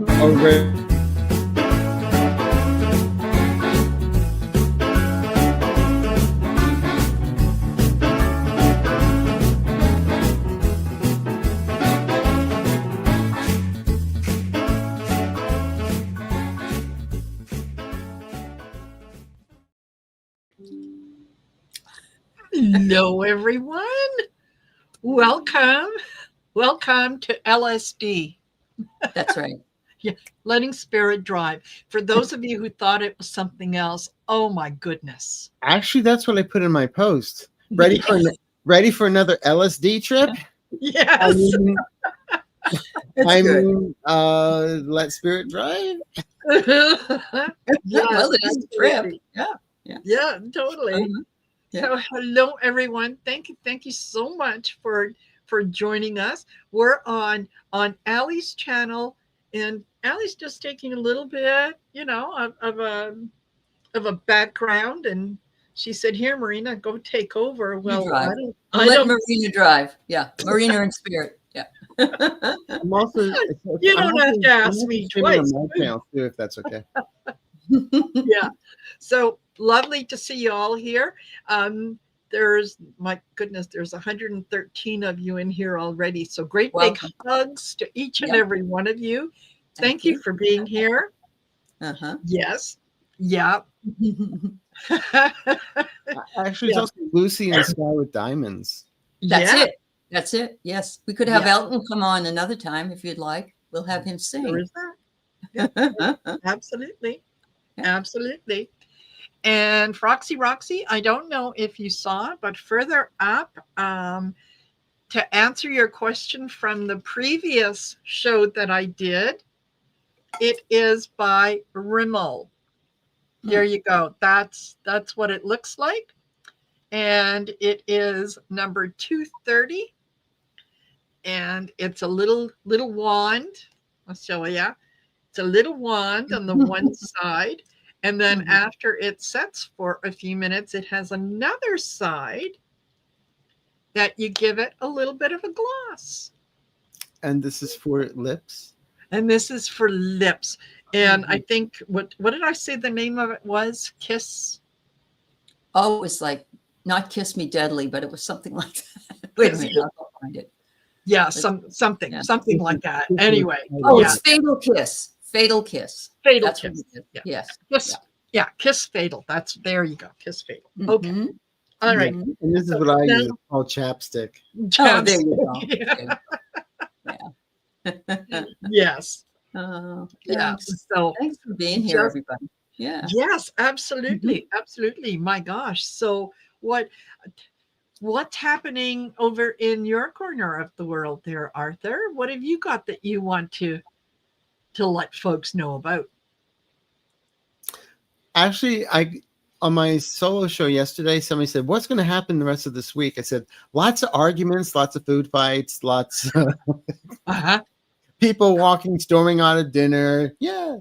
Oh, great. Hello, everyone. Welcome. Welcome to LSD. That's right. Yeah, letting spirit drive. For those of you who thought it was something else, oh my goodness. Actually, that's what I put in my post. Ready for another LSD trip? Yes. Let spirit drive. Yeah, Well, it is a trip. absolutely. Yeah, totally. Uh-huh. Yeah. So hello everyone. Thank you so much for joining us. We're on Aley's channel, and Aley's just taking a little bit, of a background, and she said, "Here, Marina, go take over." Well, drive. I Let don't Marina drive. Yeah, Marina in spirit. Yeah. I'm also. You don't have to ask me twice. On my channel too, if that's okay. Yeah. So lovely to see you all here. There's, my goodness, there's 113 of you in here already. So great big hugs to each and every one of you. Thank you for being here. Uh-huh. Yes. Yeah. Actually, it's also Lucy in the Sky with Diamonds. That's it. Yes. We could have Elton come on another time if you'd like. We'll have him sing. There is that. Yeah. Absolutely. Absolutely. And Roxy, I don't know if you saw, but further up, to answer your question from the previous show that I did, it is by Rimmel. There you go. That's what it looks like. And it is number 230. And it's a little wand. I'll show you. It's a little wand on the one side. And then after it sets for a few minutes, it has another side that you give it a little bit of a gloss. And this is for lips? And this is for lips. And I think, what did I say the name of it was? Kiss? Oh, it was like, not Kiss Me Deadly, but it was something like that. Wait a minute, I'll find it. Yeah, something like that. Anyway. Oh, it's Fatal Kiss. Fatal Kiss. Fatal Kiss. Yes. Yeah, Kiss Fatal. There you go. Kiss Fatal. Okay. All right. And this is what I use. It's called chapstick. Oh, there you go. Yes. Yeah. So thanks for being here, everybody. Yeah. Yes, absolutely. Absolutely. My gosh. So what's happening over in your corner of the world there, Arthur? What have you got that you want to let folks know about? Actually, on my solo show yesterday, somebody said, "What's going to happen the rest of this week?" I said, "Lots of arguments, lots of food fights, lots of people storming out of dinner." Yeah.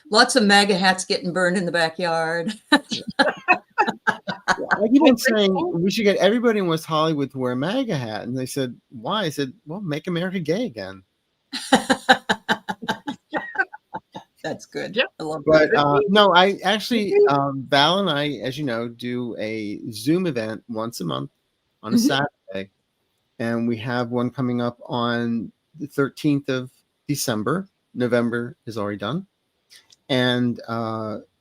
Lots of MAGA hats getting burned in the backyard. I keep on saying we should get everybody in West Hollywood to wear a MAGA hat. And they said, "Why?" I said, "Well, make America gay again." That's good. Yeah. I love that. But no, I actually, Val and I, as you know, do a Zoom event once a month on a Saturday. And we have one coming up on the 13th of December. November is already done. And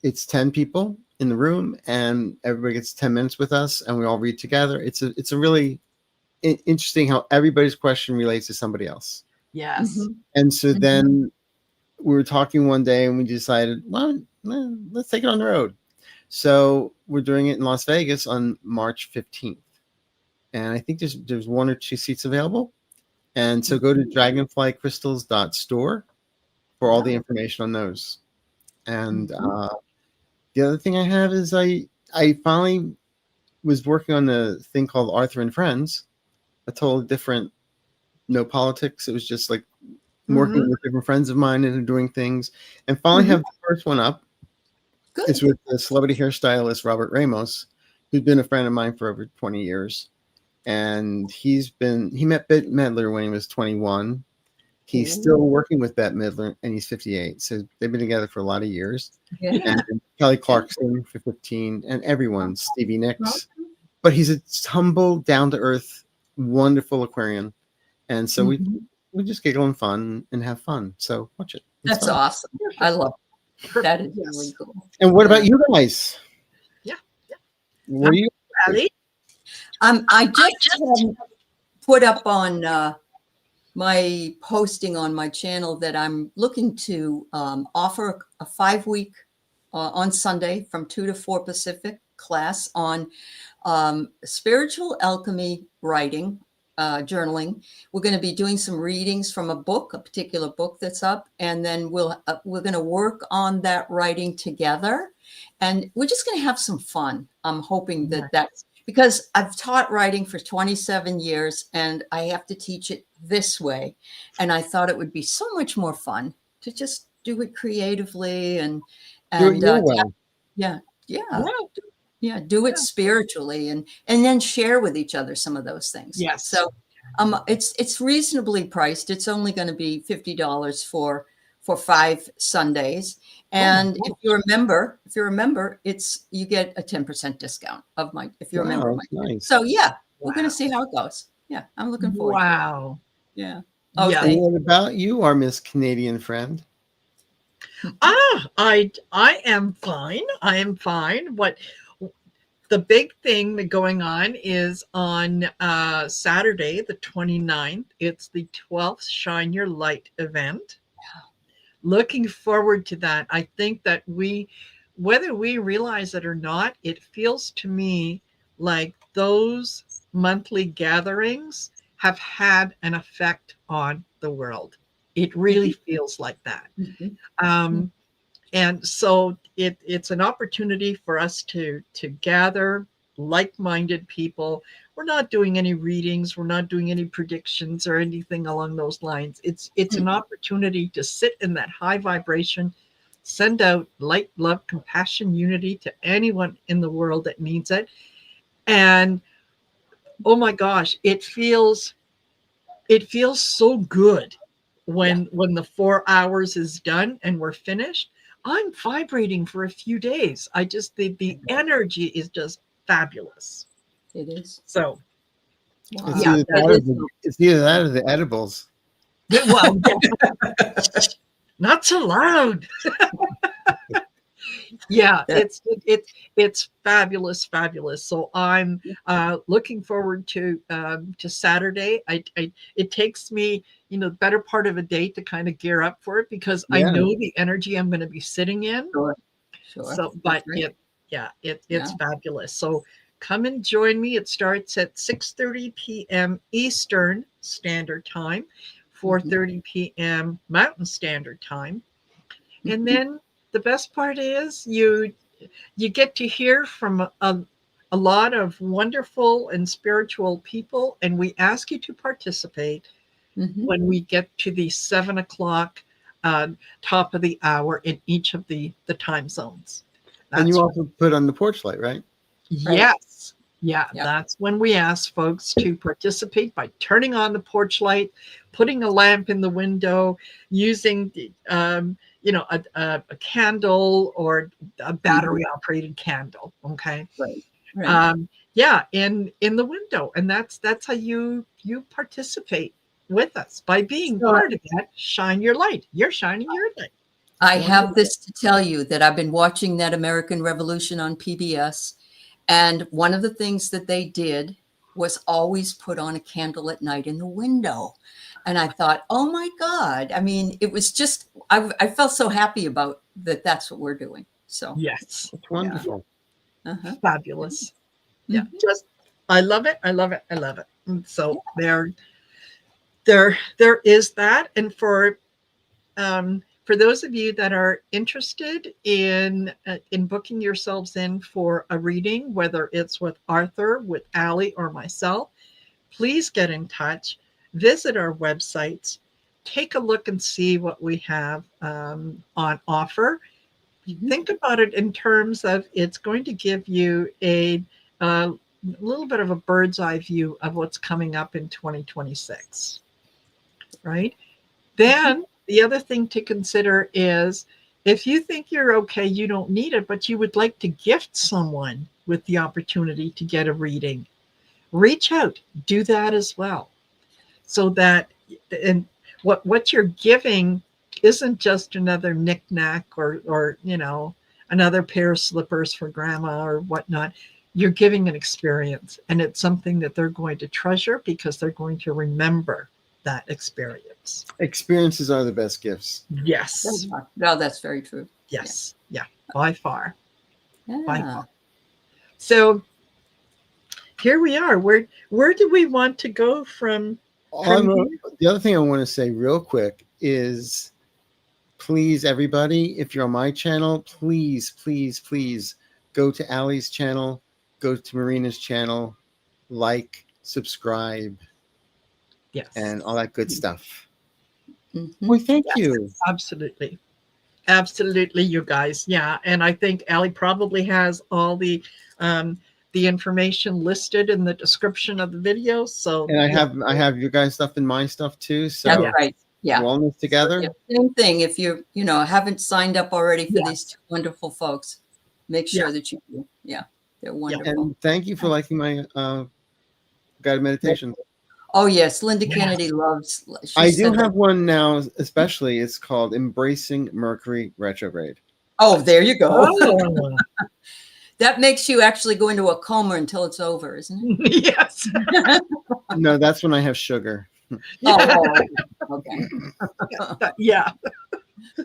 it's 10 people in the room, and everybody gets 10 minutes with us, and we all read together. It's a really interesting how everybody's question relates to somebody else. Yes. And so then we were talking one day, and we decided, well, let's take it on the road. So we're doing it in Las Vegas on March 15th. And I think there's 1 or 2 seats available. And so go to dragonflycrystals.store for all the information on those. And the other thing I have is I finally was working on a thing called Arthur and Friends, a totally different, no politics. It was just like working with different friends of mine and doing things. And finally have the first one up. Good. It's with the celebrity hairstylist Robert Ramos, who's been a friend of mine for over 20 years. And he met Bette Midler when he was 21. He's still working with Bette Midler, and he's 58. So they've been together for a lot of years. Yeah. And Kelly Clarkson for 15, and everyone, Stevie Nicks. But he's a humble, down-to-earth, wonderful Aquarian. And so we just giggle and fun and have fun. So watch it. It's That's fun. awesome. I love it. That is Yes. really cool. And what about you guys? Yeah. What are you? Aley? I just put up on my posting on my channel that I'm looking to offer a 5-week on Sunday from 2 to 4 Pacific class on spiritual alchemy writing, journaling. We're going to be doing some readings from a particular book that's up, and then we're going to work on that writing together, and we're just going to have some fun. I'm hoping that that's because I've taught writing for 27 years and I have to teach it this way. And I thought it would be so much more fun to just do it creatively and Do it your way. do it spiritually and then share with each other some of those things. Yes. So it's reasonably priced. It's only going to be $50 for 5 Sundays. And if you're a member, you get a 10% discount if you're a member. Nice. So we're going to see how it goes. Yeah, I'm looking forward to it. Wow. Yeah. Oh, Okay. And what about you, our Miss Canadian friend? I am fine. I am fine. What the big thing going on is on Saturday, the 29th. It's the 12th Shine Your Light event. Looking forward to that. I think that whether we realize it or not, it feels to me like those monthly gatherings have had an effect on the world. It really feels like that. And so it's an opportunity for us to gather like-minded people. We're not doing any readings. We're not doing any predictions or anything along those lines. It's an opportunity to sit in that high vibration, send out light, love, compassion, unity to anyone in the world that needs it. And oh my gosh, it feels so good when the 4 hours is done and we're finished. I'm vibrating for a few days. The energy is just fabulous. It is. So, It's either that or the edibles. Well, not so loud. It's fabulous. So I'm looking forward to Saturday. It takes me the better part of a day to kind of gear up for it because I know the energy I'm going to be sitting in. Sure. So, but it's fabulous. So come and join me. It starts at 6:30 p.m. Eastern Standard Time, 4:30 p.m. Mountain Standard Time, and then the best part is you get to hear from a lot of wonderful and spiritual people, and we ask you to participate when we get to the 7 o'clock top of the hour in each of the time zones. And you also put on the porch light, right? Yes. Yeah, that's when we ask folks to participate by turning on the porch light, putting a lamp in the window, using a candle or a battery operated candle. Okay. Right. In the window. And that's how you participate with us by being part of that. Shine your light. You're shining your light. I have this to tell you that I've been watching that American Revolution on PBS. And one of the things that they did was always put on a candle at night in the window. And I thought, oh my God. I mean, it was just, I felt so happy about that. That's what we're doing. So yes, it's wonderful. Fabulous. Yeah. I love it. And so there is that. And for those of you that are interested in booking yourselves in for a reading, whether it's with Arthur, with Aley, or myself, please get in touch. Visit our websites. Take a look and see what we have on offer. Think about it in terms of it's going to give you a little bit of a bird's eye view of what's coming up in 2026, right? Then the other thing to consider is if you think you're okay, you don't need it, but you would like to gift someone with the opportunity to get a reading, reach out, do that as well. So that, and what you're giving isn't just another knickknack or another pair of slippers for grandma or whatnot. You're giving an experience, and it's something that they're going to treasure because they're going to remember that experience. Experiences are the best gifts. Yes. No, that's very true. Yes. Yeah. By far. By Yeah. far. So here we are. Where do we want to go from The other thing I want to say real quick is, please, everybody, if you're on my channel, please, please, please go to Aley's channel, go to Marina's channel, like, subscribe, Yes. and all that good stuff. Mhm. Well, thank you. Absolutely. Absolutely, you guys. Yeah. And I think Aley probably has all the information listed in the description of the video. So And I have you guys stuff and my stuff too. So That's right. Yeah. we're all in this together. Yeah, same thing. If you haven't signed up already for Yes. these two wonderful folks, make sure that you do. Yeah, they're wonderful. And thank you for liking my guided meditation. Oh yes, Linda Kennedy loves. I do have one now, especially. It's called Embracing Mercury Retrograde. Oh, there you go. Oh. That makes you actually go into a coma until it's over, isn't it? Yes. No, that's when I have sugar. Oh, okay. Yeah.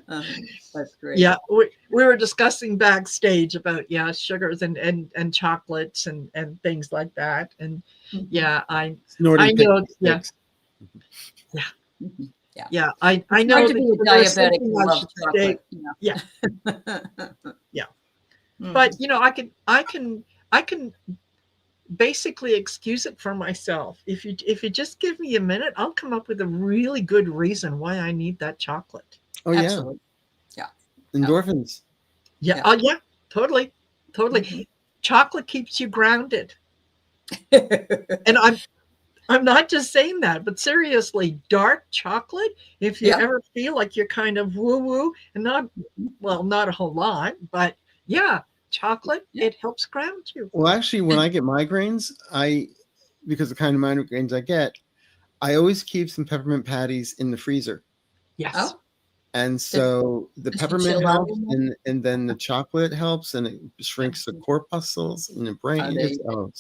That's great. Yeah. We were discussing backstage about sugars and chocolates and things like that. And yeah, I know. Yeah. Yeah. Mhm. Yeah. Yeah. I know Hard to be a that there's diabetic something and I love should say. chocolate. Yeah. Yeah. But I can basically excuse it for myself. If you just give me a minute, I'll come up with a really good reason why I need that chocolate. Oh Absolutely. yeah. Endorphins. Yeah. Yeah. Oh yeah. Totally. Mhm. Chocolate keeps you grounded. And I'm not just saying that, but seriously, dark chocolate, if you ever feel like you're kind of woo-woo, and not a whole lot, but yeah, chocolate, it helps ground you. Well, actually, when I get migraines, because the kind of migraines I get, I always keep some peppermint patties in the freezer. Yes. Oh, And so the Does it peppermint chill out helps, in and then the chocolate helps, and it shrinks the corpuscles in the brain. there you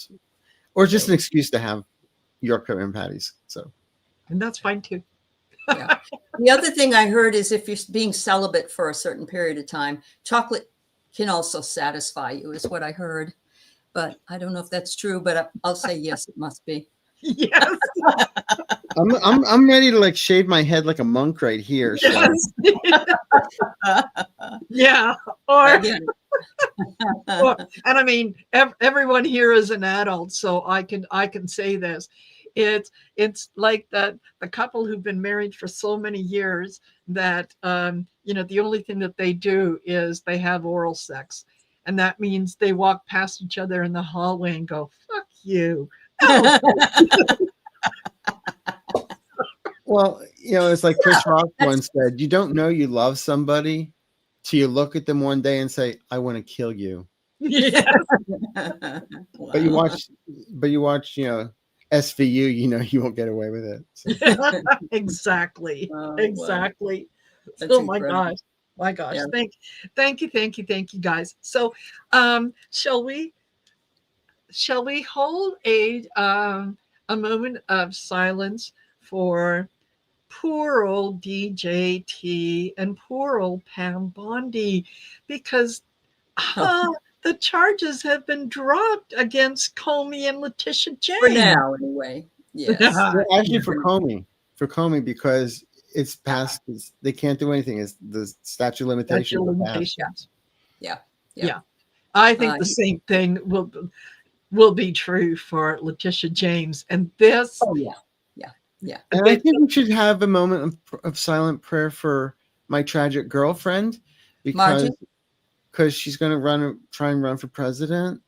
Or just an excuse to have York peppermint patties. So, And that's fine too. yeah. The other thing I heard is if you're being celibate for a certain period of time, chocolate can also satisfy you, is what I heard. But I don't know if that's true, but I'll say yes, it must be. Yes. I'm ready to shave my head like a monk right here. So. Yes. Yeah. And I mean, everyone here is an adult, so I can say this. It's like the couple who've been married for so many years that the only thing that they do is they have oral sex, and that means they walk past each other in the hallway and go, "Fuck you." Oh. Well, it's like Chris Rock once said, you don't know you love somebody till you look at them one day and say, I want to kill you. Yes. Wow. But you watch, SVU, you won't get away with it. So. Exactly. Oh, Exactly. That's Oh my incredible. gosh. My gosh. Yeah. Thank you, guys. So shall we hold a moment of silence for poor old DJT and poor old Pam Bondi, because the charges have been dropped against Comey and Letitia James. For now, anyway. Yes. Well, actually, for Comey, because it's past, they can't do anything. It's the statute of limitations. Yeah. I think the same thing will be true for Letitia James. And this. Oh yeah. And I think we should have a moment of silent prayer for my tragic girlfriend, because she's going to try and run for president.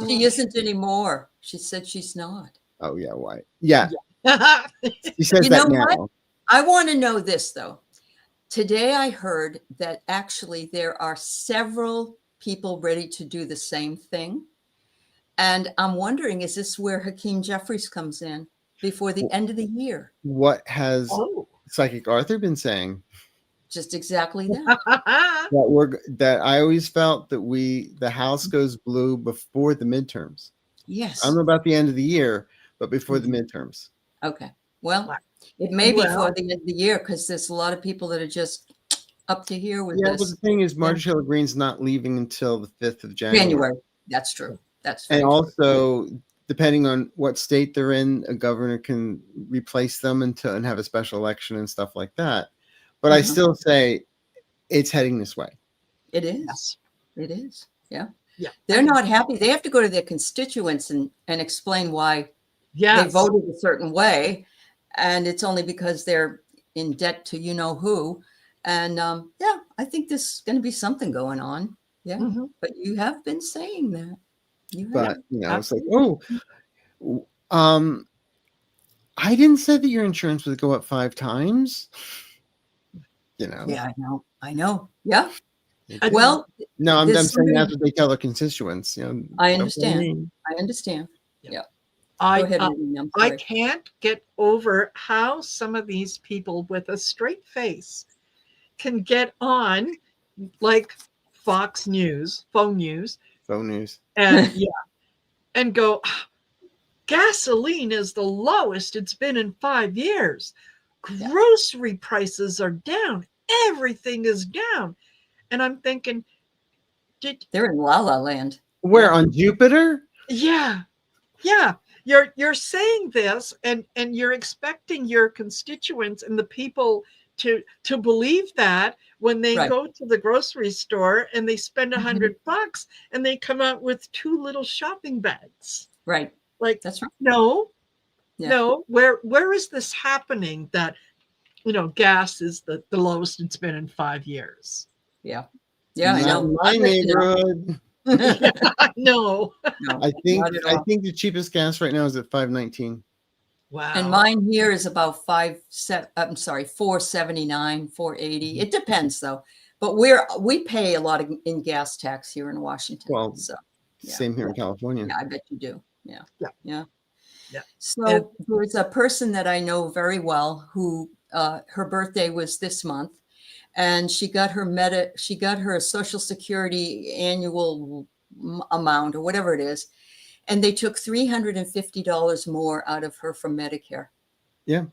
She isn't anymore. She said she's not. Oh yeah, why? Yeah. Yeah. He says that now. What? I want to know this, though. Today I heard that actually there are several people ready to do the same thing. And I'm wondering, is this where Hakeem Jeffries comes in before the end of the year? What has Oh. Psychic Arthur been saying? Just exactly that. That I always felt that the house goes blue before the midterms. Yes. I don't know about the end of the year, but before the midterms. Okay. Well, it may be for the end of the year because there's a lot of people that are just up to here with this. But the thing is, Marjorie Taylor Greene's not leaving until the 5th of January. That's true. That's and true. Also, depending on what state they're in, a governor can replace them and have a special election and stuff like that. But I still say it's heading this way. It is. Yes. It is. Yeah. Yeah. They're not happy. They have to go to their constituents and explain why they voted a certain way. And it's only because they're in debt to you know who. And I think there's going to be something going on. Yeah. But you have been saying that. But it's like, I didn't say that your insurance would go up 5 times. Yeah, I know. Yeah. Well, no, I'm saying that's what they tell their constituents. I understand. I understand. Yeah. I can't get over how some of these people with a straight face can get on like Fox News, phone news, and go, gasoline is the lowest it's been in 5 years. Grocery prices are down. Everything is down. And I'm thinking, they're in La La Land. Where, on Jupiter? Yeah. Yeah. You're saying this and you're expecting your constituents and the people to believe that when they go to the grocery store and they spend $100 and they come out with 2 little shopping bags. Right. Like, that's right. No. Where is this happening that, gas is the lowest it's been in 5 years? Yeah. Yeah, I know. My neighborhood. No. I think the cheapest gas right now is at $5.19. Wow. And mine here is about $4.79, $4.80. It depends though. But we pay a lot in gas tax here in Washington. Well, same here in California. Yeah, I bet you do. Yeah. Yeah. So there's a person that I know very well who her birthday was this month, and she got her Social Security annual amount or whatever it is, and they took $350 more out of her from Medicare. Yeah.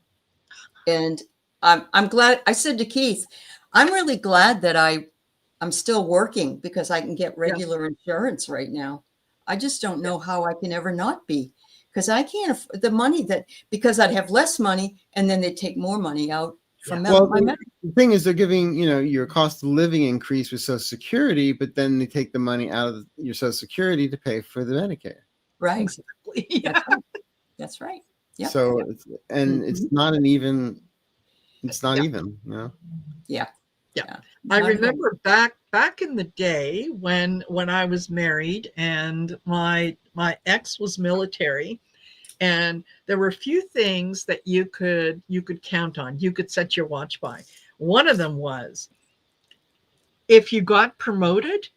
And I'm glad. I said to Keith, I'm really glad that I'm still working because I can get regular insurance right now. I just don't know how I can ever not be, because I can't afford the money because I'd have less money and then they take more money out from my Medicare. The thing is, they're giving, your cost of living increase with Social Security, but then they take the money out of your Social Security to pay for the Medicare. Right. Exactly. Yeah. That's right. Yep. So, it's not an even, even, Yeah. I remember back in the day when I was married and my ex was military, and there were a few things that you could count on. You could set your watch by. One of them was, if you got promoted,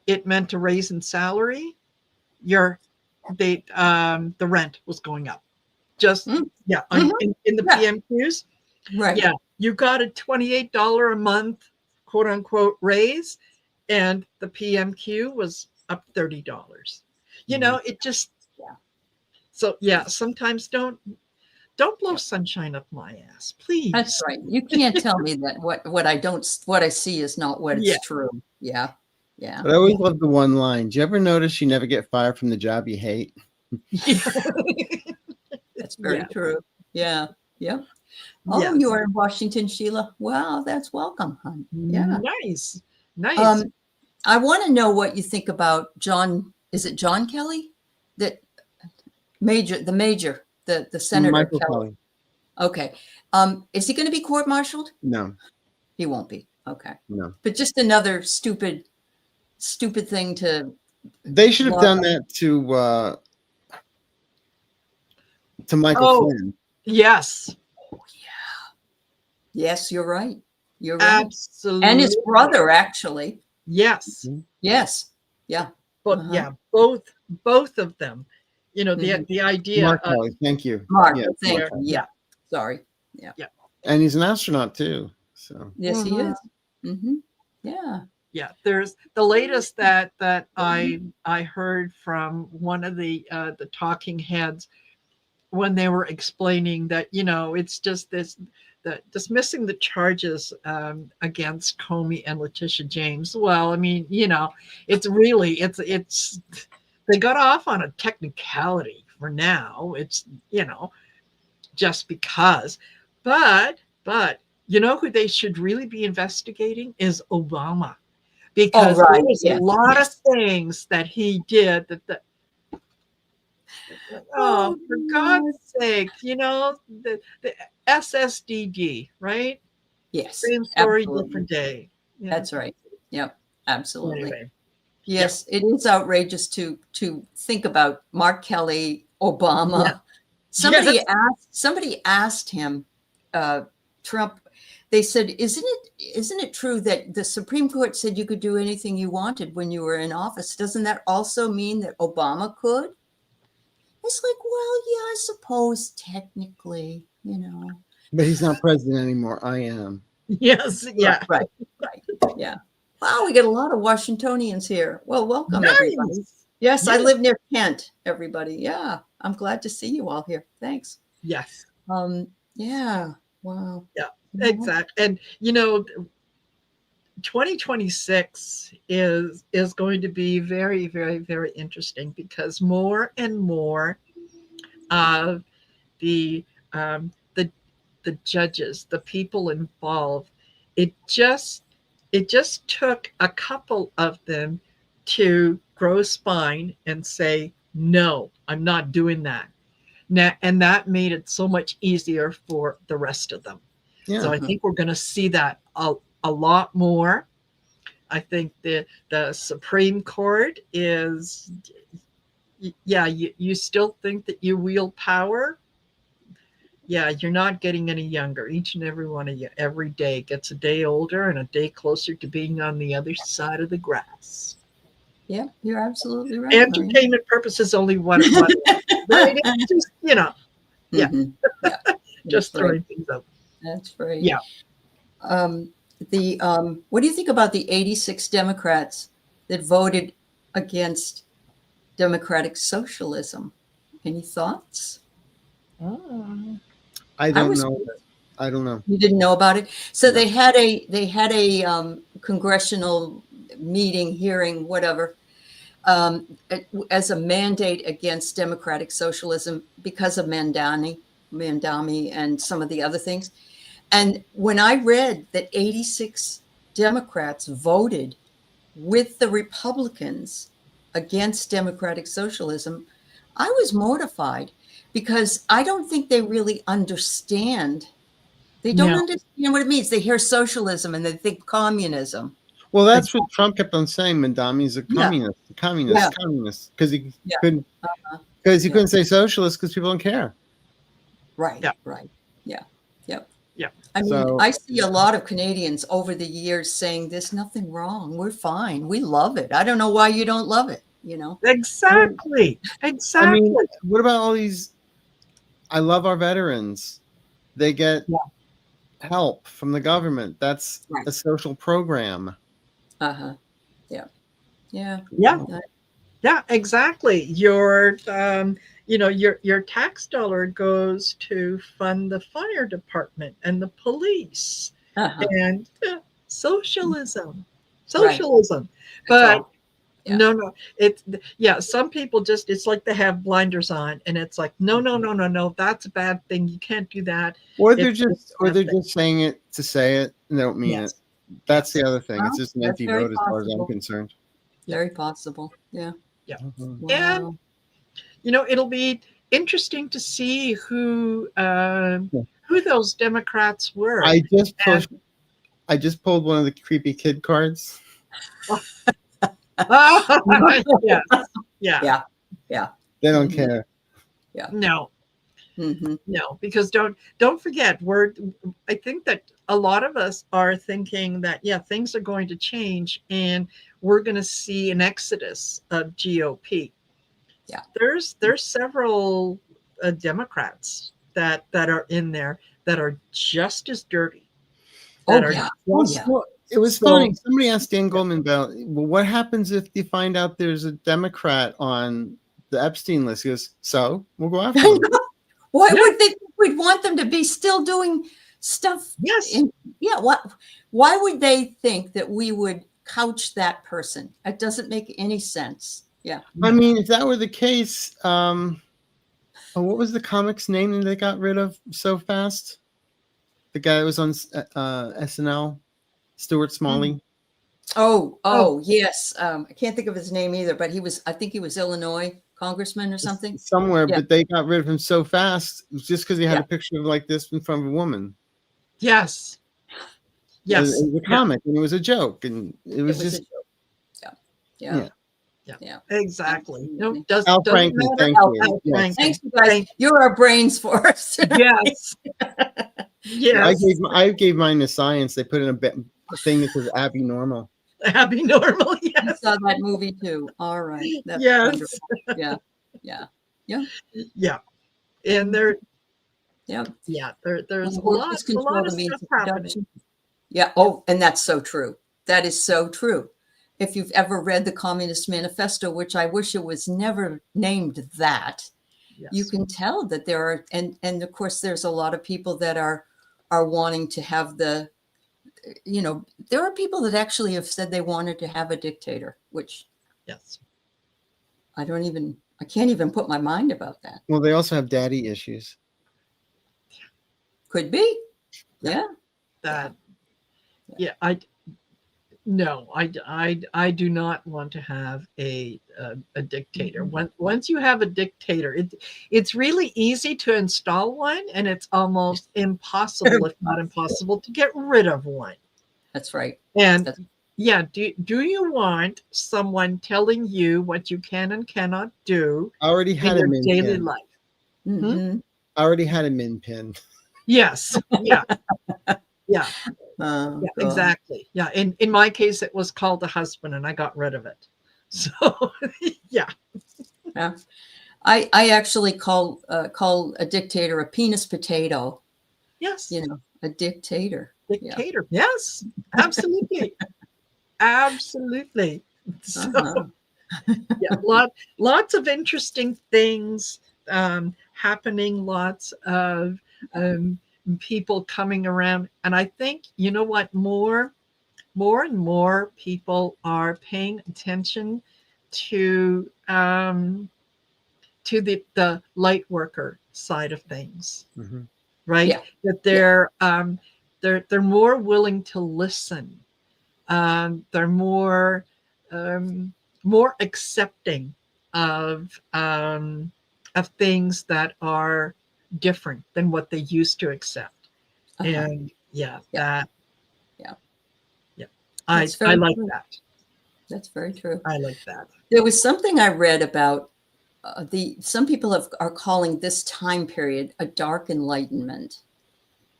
it meant a raise in salary. The rent was going up. Just in the PMQs. Right. Yeah. You got a $28 a month, quote unquote, raise, and the PMQ was up $30. It just, So sometimes don't blow sunshine up my ass, please. That's right. You can't tell me that what I see is not what is true. Yeah. Yeah. But I always love the one line. Do you ever notice you never get fired from the job you hate? That's very true. Yeah. Yeah. Oh, you are in Washington, Sheila. Wow, that's welcome, hon. Yeah. Nice. I want to know what you think about John. Is it John Kelly? The major, the senator. Michael Kelly. Okay. Is he going to be court-martialed? No. He won't be. Okay. No. But just another stupid thing to. They should have done that to Michael Flynn. Yes. Oh, yeah. Yes, you're right. You're right. Absolutely. And his brother, actually. Yes. Yes. Yeah. But Uh-huh. both of them. You know, Mhm. the idea Mark of Kelly, thank you. Mark, Yeah, thank Mark you. Kelly. Yeah. Sorry. Yeah. yeah. And he's an astronaut too. So Yes, he Mhm. is. Mm-hmm. Yeah. Yeah, there's the latest that I heard from one of the talking heads when they were explaining that, you know, it's just the dismissing the charges against Comey and Letitia James. Well, I mean, you know, it's really it's they got off on a technicality for now. It's, you know, just because, but you know who they should really be investigating is Obama, Oh, because right. there was a Yes. lot Yes. of things that he did that oh, for God. God's sake, you know, the SSDD, right? Yes. Same story, Absolutely. different day. Yeah. That's right. Yep. Absolutely. Anyway, Yes, it is outrageous to think about Mark Kelly, Obama. Yeah. Somebody Yes. asked him, Trump. They said, "Isn't it true that the Supreme Court said you could do anything you wanted when you were in office? Doesn't that also mean that Obama could?" It's like, well, yeah, I suppose technically, you know. but he's not president anymore. I am. Yes. Yeah. Right. Yeah. Wow, we get a lot of Washingtonians here. Well, welcome everybody. Nice. Yes, I Yes. live near Kent, everybody. Yeah, I'm glad to see you all here. Thanks. Yes. Yeah. Wow. Yeah. Yeah. Exactly. And you know, 2026 is going to be very, very, very interesting, because more and more of the um, the the judges, the people involved, it just took a couple of them to grow a spine and say, no, I'm not doing that. Now, and that made it so much easier for the rest of them. Yeah. So I think we're going to see that a lot more. I think the Supreme Court is, yeah, you still think that you wield power. Yeah, you're not getting any younger. Each and every one of you every day gets a day older and a day closer to being on the other side of the grass. Yeah, you're absolutely right. Marina. Entertainment purposes only one. Right? It's just, you know, yeah. Mhm. Yeah. Just That's right. throwing things out. That's right. Yeah. What do you think about the 86 Democrats that voted against democratic socialism? Any thoughts? Oh. I don't know. I don't know. You didn't know about it? So No. they had a congressional meeting, hearing, whatever, as a mandate against democratic socialism because of Mandami and some of the other things. And when I read that 86 Democrats voted with the Republicans against democratic socialism, I was mortified, because I don't think they really understand. They don't understand what it means. They hear socialism and they think communism. Well, that's what Trump kept on saying. Mandami's a communist, communist, because he couldn't, couldn't say socialist because people don't care. Right. Yeah. Right. Yeah. Yep. Yeah. I mean, I see a lot of Canadians over the years saying there's nothing wrong. We're fine. We love it. I don't know why you don't love it, you know? Exactly. Exactly. I mean, what about all these? I love our veterans. They get help from the government. That's a social program. Uh-huh. Yeah. Yeah. Yeah. Yeah, exactly. Your your tax dollar goes to fund the fire department and the police and socialism. But no, it's some people just, it's like they have blinders on, and it's like, no, that's a bad thing. You can't do that. Or they're just saying it to say it and they don't mean it. That's the other thing. Well, it's just an empty vote as far as I'm concerned. Very possible. Yeah. Yeah. Wow. And it'll be interesting to see who those Democrats were. I just pulled one of the creepy kid cards. Yes. Yeah. Yeah. They don't care. Yeah. No. No, because don't forget, I think that a lot of us are thinking that, yeah, things are going to change and we're going to see an exodus of GOP. Yeah. There's several Democrats that are in there that are just as dirty. Oh yeah. Well, it was So- funny. Somebody asked Dan Goldman about, well, what happens if you find out there's a Democrat on the Epstein list? He goes, so we'll go after them. Why would they? We'd want them to be still doing stuff. Yes. Why would they think that we would couch that person? It doesn't make any sense. Yeah. I mean, if that were the case, what was the comic's name that they got rid of so fast? The guy that was on SNL, Stuart Smalley. Oh, yes. I can't think of his name either, but I think he was Illinois congressman or something. Somewhere, Yeah. but they got rid of him so fast just because he had Yeah. a picture of like this in front of a woman. Yes. Yes. It was a comic and it was a joke, and it was just a joke. Yeah. Exactly. No, Absolutely. doesn't Al Franken. matter. Thank Al you. Yes. Franken. Thanks, you guys. You're our brains for us. Yes. Yes. I gave mine to science. They put in a thing that says Abby Normal. Happy normal. I Yes. saw that movie too. All right. That's Yes. wonderful. Yeah. Yeah. And there's And a work lot is control of the means stuff of happening. production. Yeah. Oh, and that's so true. That is so true. If you've ever read the Communist Manifesto, which I wish it was never named that, Yes. you can tell that there are, and of course, there's a lot of people that are wanting to have there are people that actually have said they wanted to have a dictator, which Yes. I can't even put my mind about that. Well, they also have daddy issues. Could be. Yeah. That. Yeah. I do not want to have a dictator. Once you have a dictator, it's really easy to install one, and it's almost impossible, if not impossible, to get rid of one. That's right. And do you want someone telling you what you can and cannot do I already had in a your min daily pin. life? Mhm. I already had a min pin. Yes. Yeah. Yeah. Oh, Yeah, God. exactly. Yeah. In my case, it was called the husband, and I got rid of it. So yeah. Yeah. I actually call a dictator a penis potato. Yes. A dictator. Dictator. Yes. Absolutely. Absolutely. So Uh-huh. lots of interesting things happening, lots of people coming around. And I think, you know what, more and more people are paying attention to the light worker side of things, Mm-hmm. right? Yeah. That they're more willing to listen. They're more accepting of things that are different than what they used to accept. Uh-huh. And I That's very like true. that. That's very true. I like that. There was something I read about some people are calling this time period a dark enlightenment.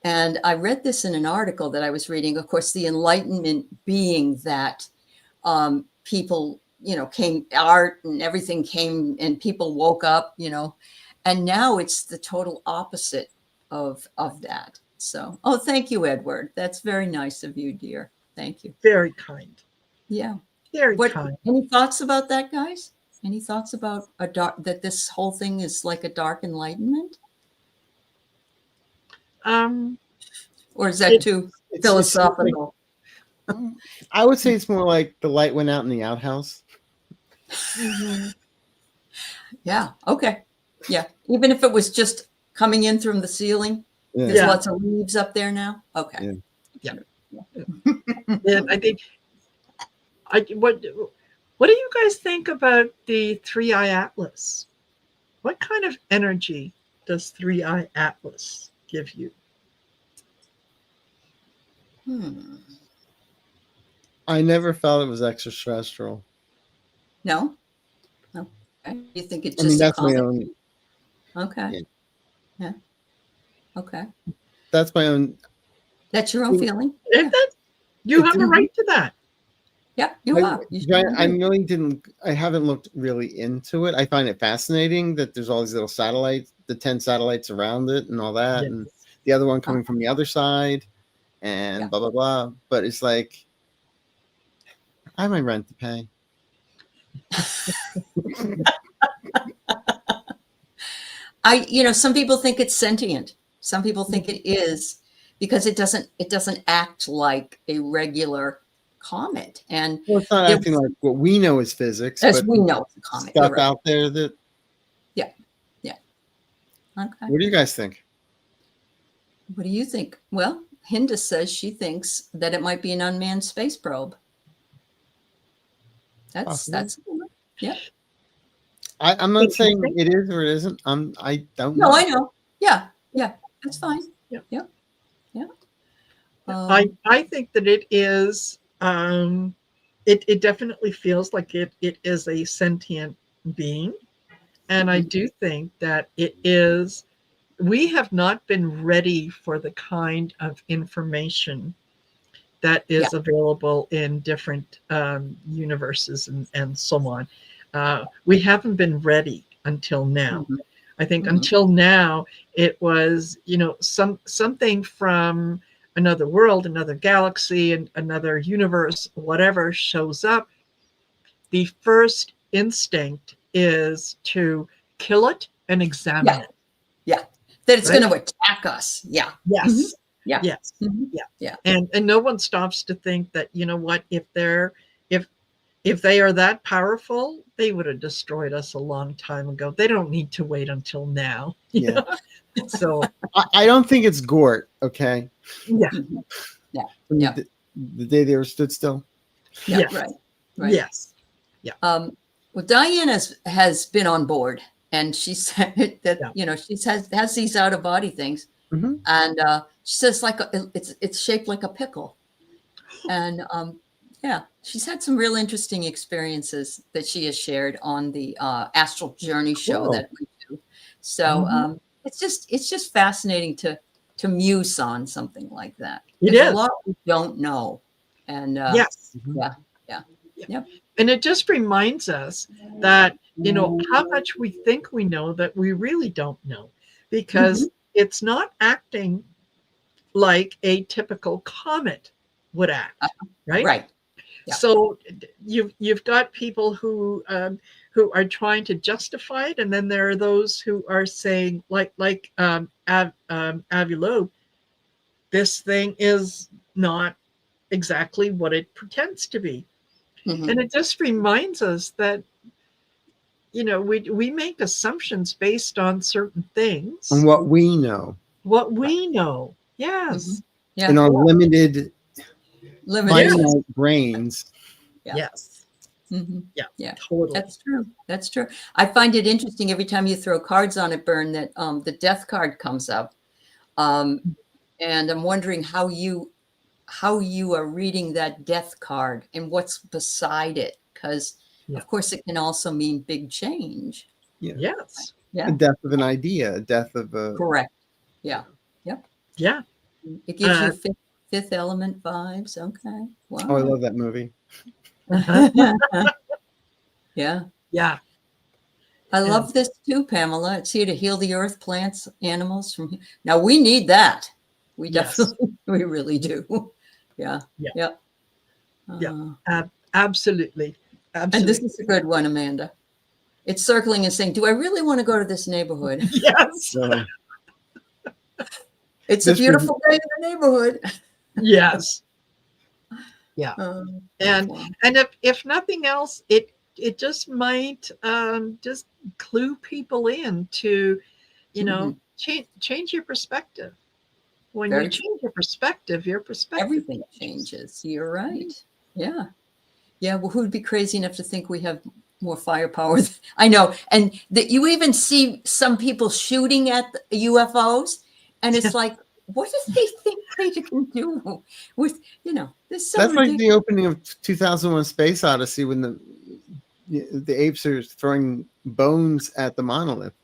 And I read this in an article that I was reading. Of course, the Enlightenment being that people, art and everything came and people woke up, and now it's the total opposite of that. So, thank you, Edward. That's very nice of you, dear. Thank you. Very kind. Yeah. Very kind. Any thoughts about that, guys? Any thoughts about that this whole thing is like a dark enlightenment? Or is that too philosophical? I would say it's more like the light went out in the outhouse. Mhm. Yeah. Okay. Yeah. Even if it was just coming in from the ceiling, there's Yeah. lots of leaves up there now. Okay. Yeah. And I think what do you guys think about the 3-Eye Atlas? What kind of energy does 3-Eye Atlas give you? I never felt it was extraterrestrial. No. Okay. You think it's I mean, just a that's my comet? own. Okay. Yeah. Yeah. Okay. That's my own. That's your own feeling. You have a right to that. Yeah, you are. You I really didn't. I haven't looked really into it. I find it fascinating that there's all these little satellites, the 10 satellites around it, and all that, Yes. and the other one coming from the other side, and blah blah blah. But it's like I have my rent to pay. Some people think it's sentient. Some people think it is because it doesn't act like a regular comet. And Well, it's not acting like what we know is physics, as but we know, it's a comet. stuff out there that. Yeah. Okay. What do you guys think? What do you think? Well, Hinda says she thinks that it might be an unmanned space probe. That's yeah. I'm not saying it is or it isn't. I don't know. No, I know. Yeah, that's fine. Yeah. I think that it is. It definitely feels like it is a sentient being, and I do think that it is. We have not been ready for the kind of information that is available in different universes and so on. We haven't been ready until now. I think until now it was, something from another world, another galaxy, and another universe, whatever shows up. The first instinct is to kill it and examine it. Yeah, that it's going to attack us. Yeah. Yes. Yeah. Yes. Yeah. And no one stops to think that, you know what, if they are that powerful, they would have destroyed us a long time ago. They don't need to wait until now. Yeah. So I don't think it's Gort. Okay. Yeah. The day they were stood still. Yeah. Yes. Right. Yes. Yeah. Well, Diane has been on board, and she said that she has these out of body things, and she says it's shaped like a pickle, and she's had some real interesting experiences that she has shared on the Astral Journey show that we do. So it's just fascinating to muse on something like that. There's a lot we don't know, and yes. Yep. And it just reminds us that, how much we think we know that we really don't know, because it's not acting like a typical comet would act, right? Right. Yeah. So you've got people who are trying to justify it, and then there are those who are saying, like Avilode, this thing is not exactly what it pretends to be. And it just reminds us that, we make assumptions based on certain things. On what we know. What we know. Yes. Yeah. In our limited brains. Yeah. Yes. Yeah. Totally. That's true. I find it interesting every time you throw cards on it, Bern, that the death card comes up. And I'm wondering how you are reading that death card and what's beside it, because of course it can also mean big change. Yeah. Yes. A death of an idea, a death of a. Correct. Yeah. Yep. Yeah. It gives you fifth element vibes. Okay. Wow. Oh, I love that movie. Yeah. Yeah. I love this too, Pamela. It's here to heal the earth, plants, animals from. Now we need that. We definitely, we really do. Yeah. Yeah. Absolutely. And this is a good one, Amanda. It's circling and saying, "Do I really want to go to this neighborhood?" Yes. It's a beautiful day in the neighborhood. Yes. Yeah. And if nothing else, it just might just clue people in to, change your perspective. When you change your perspective everything changes. You're right. Yeah. Yeah. Well, who'd be crazy enough to think we have more firepower? I know. And that you even see some people shooting at the UFOs, and it's like, what do they think they can do with, this? That's like the opening of 2001: Space Odyssey when the apes are throwing bones at the monolith.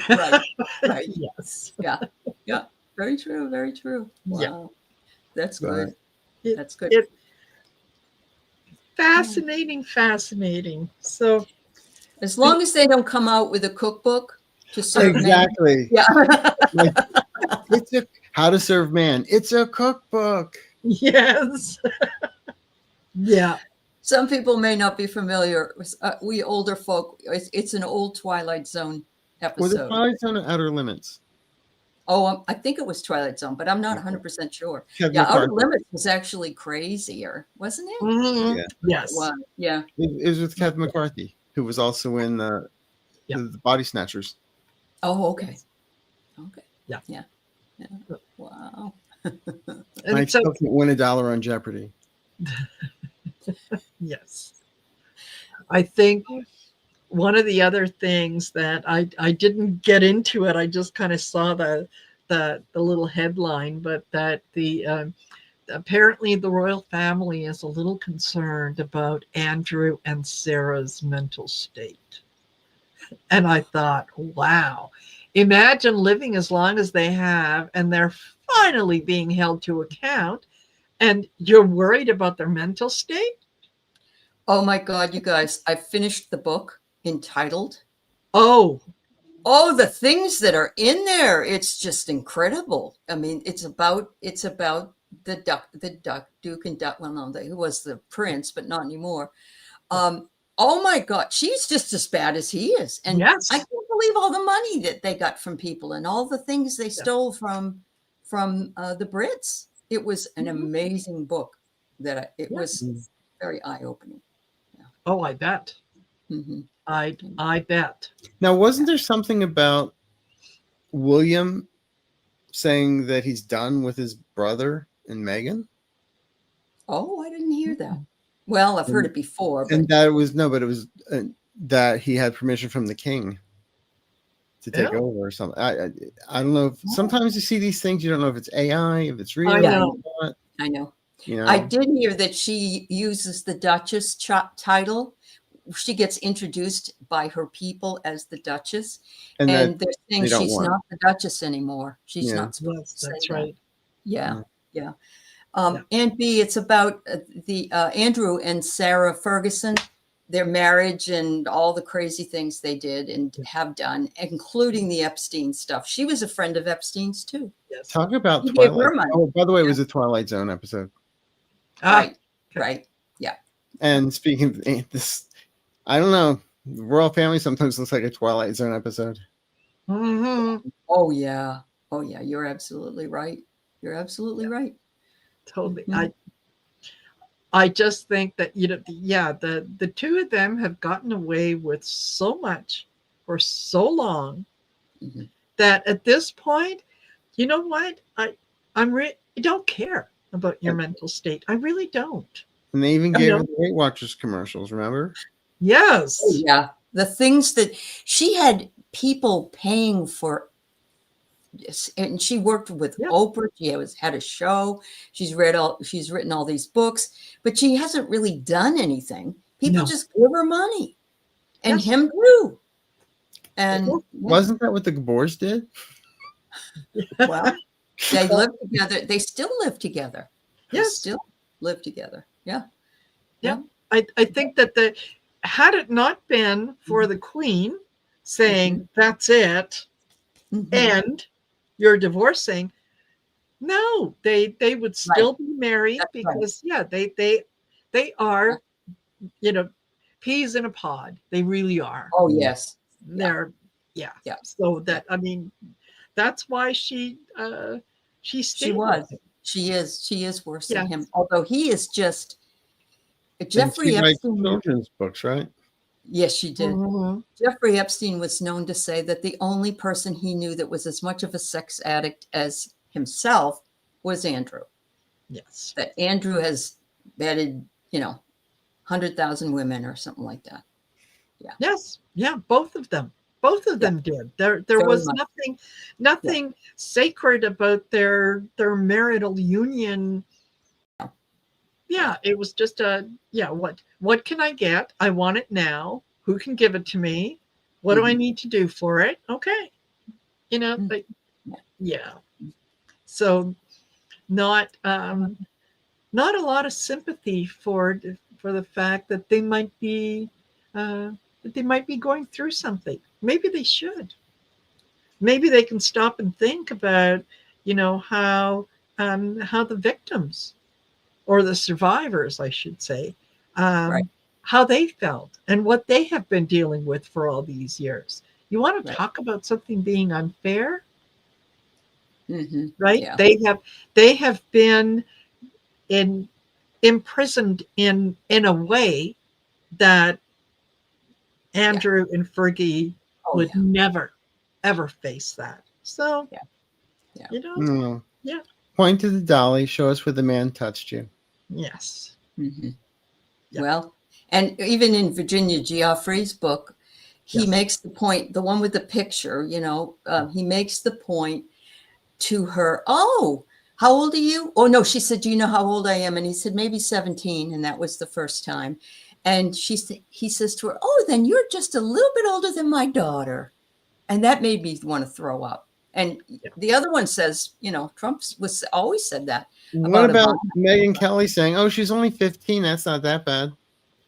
Right. Right. Yes. Yeah. Yeah. Very true. Very true. Wow. Yeah. That's Right. good. It- That's good. it- fascinating. So As long as they don't come out with a cookbook to serve men. Exactly. Yeah. Like, it's a how to serve man. It's a cookbook. yes. Yeah. Some people may not be familiar. We older folk, it's an old Twilight Zone Was it episode. Twilight Zone or Outer Limits? Oh, I think it was Twilight Zone, but I'm not 100% sure. Kevin Yeah, Outer McCarthy. Limits was actually crazier, wasn't it? Mhm. Yeah. Yes. Well, yeah. It was with Kevin McCarthy, who was also in Yeah. the Body Snatchers. Oh, okay. Okay. Yeah. Yeah. Yeah. Wow. And I so, still can't win $1 on Jeopardy. yes. I think one of the other things that I didn't get into it, I just kind of saw the little headline, but that the apparently the royal family is a little concerned about Andrew and Sarah's mental state. And I thought, wow, imagine living as long as they have and they're finally being held to account and you're worried about their mental state. Oh my God, you guys, I finished the book entitled, Oh, the things that are in there. It's just incredible. I mean, it's about the Duke and Duck. Well, no, he was the prince, but not anymore. Oh my God, she's just as bad as he is. And yes. I can't believe all the money that they got from people and all the things they stole from the Brits. It was an amazing book it was very eye-opening. Oh, I bet. Mm-hmm. I bet. Now, wasn't there something about William saying that he's done with his brother and Meghan? Oh, I didn't hear that. Well, I've heard it before. But... And that was but it was that he had permission from the king to take over or something. I don't know. Sometimes you see these things, you don't know if it's AI, if it's real. I know. Or not. I know. You know. I did hear that she uses the Duchess title. She gets introduced by her people as the Duchess, and they're saying she's not the Duchess anymore. She's not supposed to that's say right. That. Yeah. And B, it's about the Andrew and Sarah Ferguson, their marriage and all the crazy things they did and have done, including the Epstein stuff. She was a friend of Epstein's too. Yes. Talk about He gave her Twilight. money. Oh, by the way, it was a Twilight Zone episode. Right. Right. Yeah. And speaking of this, I don't know. The royal family sometimes looks like a Twilight Zone episode. Mm-hmm. Oh yeah. Oh yeah. You're absolutely right. You're absolutely right. Totally. Mm-hmm. I just think that, the two of them have gotten away with so much for so long that at this point, you know what? I don't care about your mental state. I really don't. And they even gave her the Weight Watchers commercials, remember? Yes. Oh, yeah. The things that she had people paying for. And she worked with Oprah. She had a show. She's written all these books, but she hasn't really done anything. People just give her money, and him too. And wasn't that what the Gabors did? Well, they live together. They still live together. Yes, they still live together. Yeah. I think that had it not been for the Queen saying that's it, and you're divorcing, no, they would still be married because they are, peas in a pod. They really are. Oh yes. They're So that, I mean, that's why she stayed. She is worse than him. Although he is just Jeffrey Epstein. Children's books, right? Yes, she did. Mm-hmm. Jeffrey Epstein was known to say that the only person he knew that was as much of a sex addict as himself was Andrew. Yes. That Andrew has vetted, 100,000 women or something like that. Yeah. Yes. Yeah. Both of them. Both of them did. There was nothing sacred about their marital union. Yeah, it was just what can I get? I want it now. Who can give it to me? What do I need to do for it? Okay. You know, Mm. like, yeah. So not not a lot of sympathy for the fact that uh, they might be going through something. Maybe they should. Maybe they can stop and think about, how the victims or the survivors, I should say, Right. how they felt and what they have been dealing with for all these years. You want to Right. talk about something being unfair, Mm-hmm. right? Yeah. They have been in imprisoned in a way that Andrew and Fergie Oh, would yeah. never ever face that. So, Yeah. Yeah. No. yeah, Point to the dolly. Show us where the man touched you. yes, Mm-hmm. yeah, Well, and even in Virginia Geoffrey's book, he yes, makes the point, the one with the picture, he makes the point to her, oh, how old are you? Oh, no, she said, do you know how old I am? And he said, maybe 17. And that was the first time. And he says to her, oh, then you're just a little bit older than my daughter. And that made me want to throw up. And yeah. the other one says, Trump was always said that What about about Obama. Megyn Kelly saying, "Oh, she's only 15. That's not that bad." And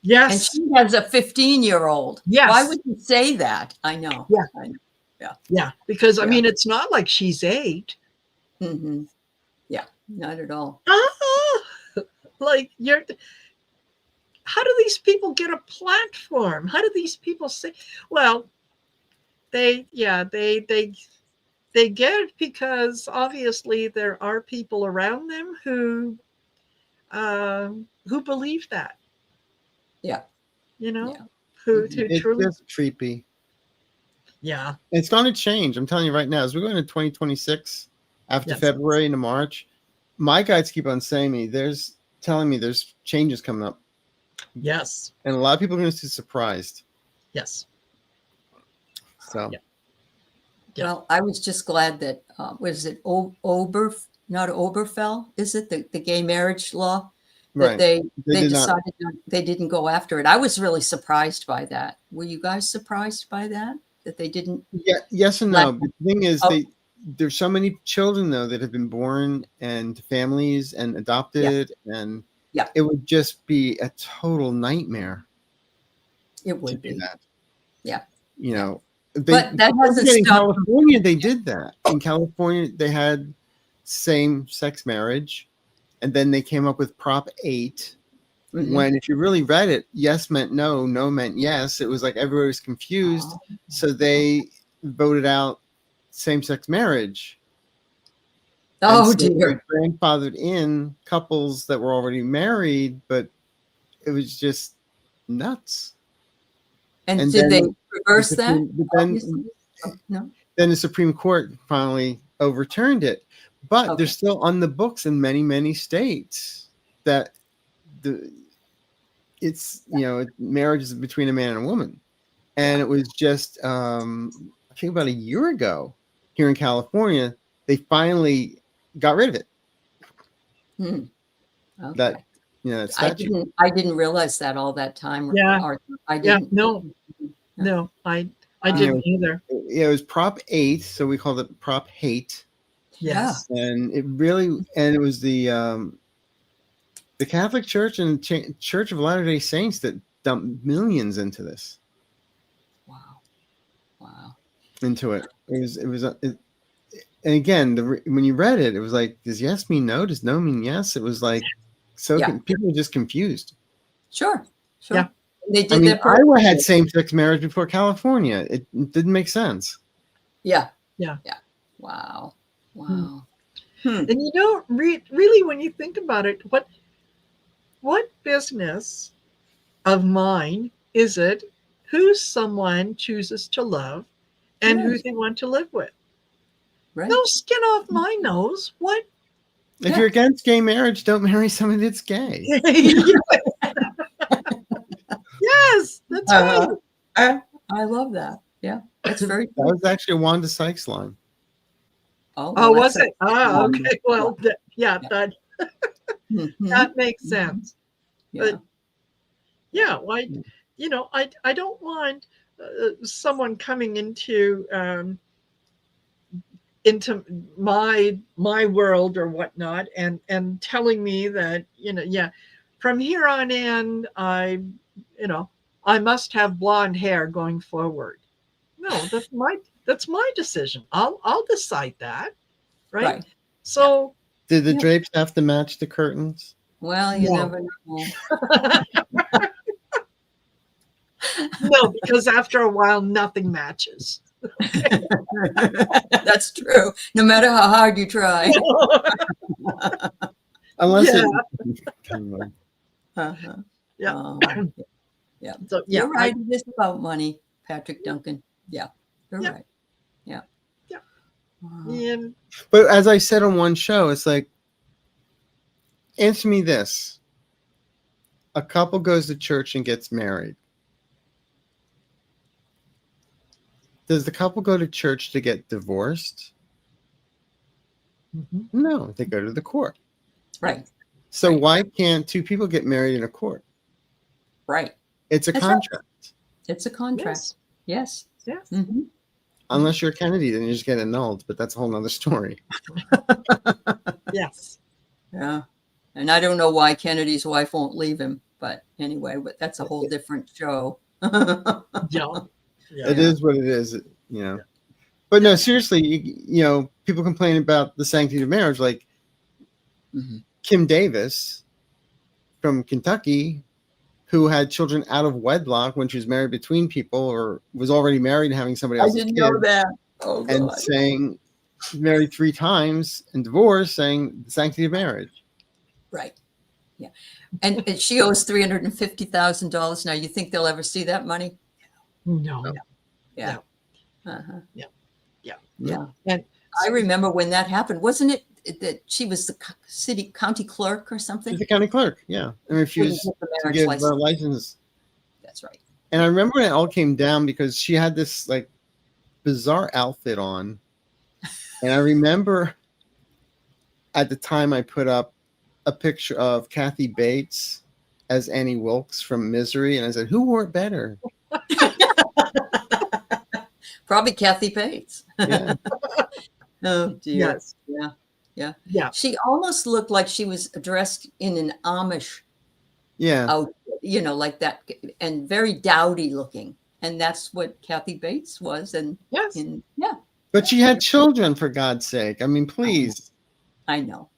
Yes, she has a 15-year-old. Why yes, would you say that? I know. yeah, I know. Yeah. yeah. Because I Yeah. mean, it's not like she's 8. Mm-hmm. Yeah. Not at all. Ah, like you're. How do these people get a platform? How do these people say? Well, they get it because obviously there are people around them who believe that, Yeah. you know, Yeah. who Mm-hmm. It's truly, just creepy. yeah, It's going to change. I'm telling you right now, as we go into 2026, after yes, February into March, my guides keep on saying telling me there's changes coming up. yes, And a lot of people are going to be surprised. yes, So, yeah. Yeah. Well, I was just glad that, was it not Oberfell? Is it the gay marriage law that right. they did not. decided they didn't go after it? I was really surprised by that. Were you guys surprised by that they didn't Yeah, yes and let no. But the thing is, Oh, there's so many children though that have been born and families and yeah, adopted, and yeah, it would just be a total nightmare it to would do be. that. Yeah, You yeah. know, they But that don't hasn't forget, in stopped them. California they did that. In California they had same-sex marriage, and then they came up with Prop 8. Mhm. When if you really read it, yes meant no, no meant yes. It was like everybody was confused, Oh, so they voted out same-sex marriage. And oh so they dear. grandfathered in couples that were already married, but it was just nuts. And And did they then the reverse that? Supreme, but Obviously. No. then the Supreme Court finally overturned it. But they're Okay. still on the books in many, many states that the marriage is between a man and a woman. And Yeah. it was just I think about a year ago here in California, they finally got rid of it. Hmm. That Okay. that statute. I didn't realize that all that time. Yeah, Or I yeah. didn't. No, Yeah. no, I You know, didn't either. it was Prop 8, so we called it Prop Hate. Yeah. Yes, And it was the Catholic Church and Church of Latter-day Saints that dumped millions into this, Wow. Wow. into it. And again, when you read it, it was like, does yes mean no? Does no mean yes? It was like, Yeah. people were just confused. Sure. Sure. Yeah. They I did mean, that Iowa had purposely. same-sex marriage before California. It didn't make sense. Yeah. yeah. Yeah. Wow. Hmm. Wow. Hmm. And really, when you think about it, what business of mine is it who someone chooses to love and who Yes. they want to live with? Right. No skin off my nose. What? If Yeah. you're against gay marriage, don't marry somebody that's gay. Yes, that's right. I love that. Yeah. That's very That true. was actually a Wanda Sykes line. Oh, Oh, well, was that's it? Ah, a- okay. Well, Yeah. that Mhm. that makes sense. Yeah. But yeah, why? I don't want someone coming into into my world or whatnot, and telling me that, yeah, from here on in, I must have blonde hair going forward. No, that's my decision. I'll decide that, right? Right. So Did the Yeah. drapes have to match the curtains? Well, you No. never know. no, because after a while, nothing matches. That's true. No matter how hard you try. Unless Yeah. it. Uh-huh. Yeah. Yeah. So yeah, You're right. It is about money, Patrick Duncan. Yeah. You're Yeah. right. Yeah. Yeah. Wow. and But as I said on one show, it's like, answer me this. A couple goes to church and gets married. Does the couple go to church to get divorced? Mhm. No, they go to the court. Right. So Right. why can't two people get married in a court? Right. It's a That's right. contract. It's a contract. Yes. Yes. Yes. Mm-hmm. Unless you're Kennedy, then you just get annulled. But that's a whole nother story. Yes. Yeah. And I don't know why Kennedy's wife won't leave him, but anyway, but that's a whole different show. Yeah. It is what it is, you know. But no, seriously, you know, people complain about the sanctity of marriage, like Mhm. Kim Davis from Kentucky, who had children out of wedlock when she was married between people, or was already married and having somebody I else's didn't kid, know that. Oh, and God. saying married 3 times and divorced, saying the sanctity of marriage. Right. Yeah. And she owes $350,000 now. You think they'll ever see that money? No. Yeah. No. Uh-huh. Yeah. Yeah. And I remember when that happened. Wasn't it that she was the county clerk or something? She's the county clerk, yeah, and refused Wouldn't get the to marriage give license. license. That's right. And I remember when it all came down because she had this like bizarre outfit on. And I remember at the time I put up a picture of Kathy Bates as Annie Wilkes from Misery. And I said, who wore it better? Probably Kathy Bates. Yeah. Oh, dear. yes. Yeah. Yeah. Yeah. She almost looked like she was dressed in an Amish Yeah. outfit, you know, like that, and very dowdy looking. And that's what Kathy Bates was. And Yes. yeah, But she had children, for God's sake. I mean, please. I know.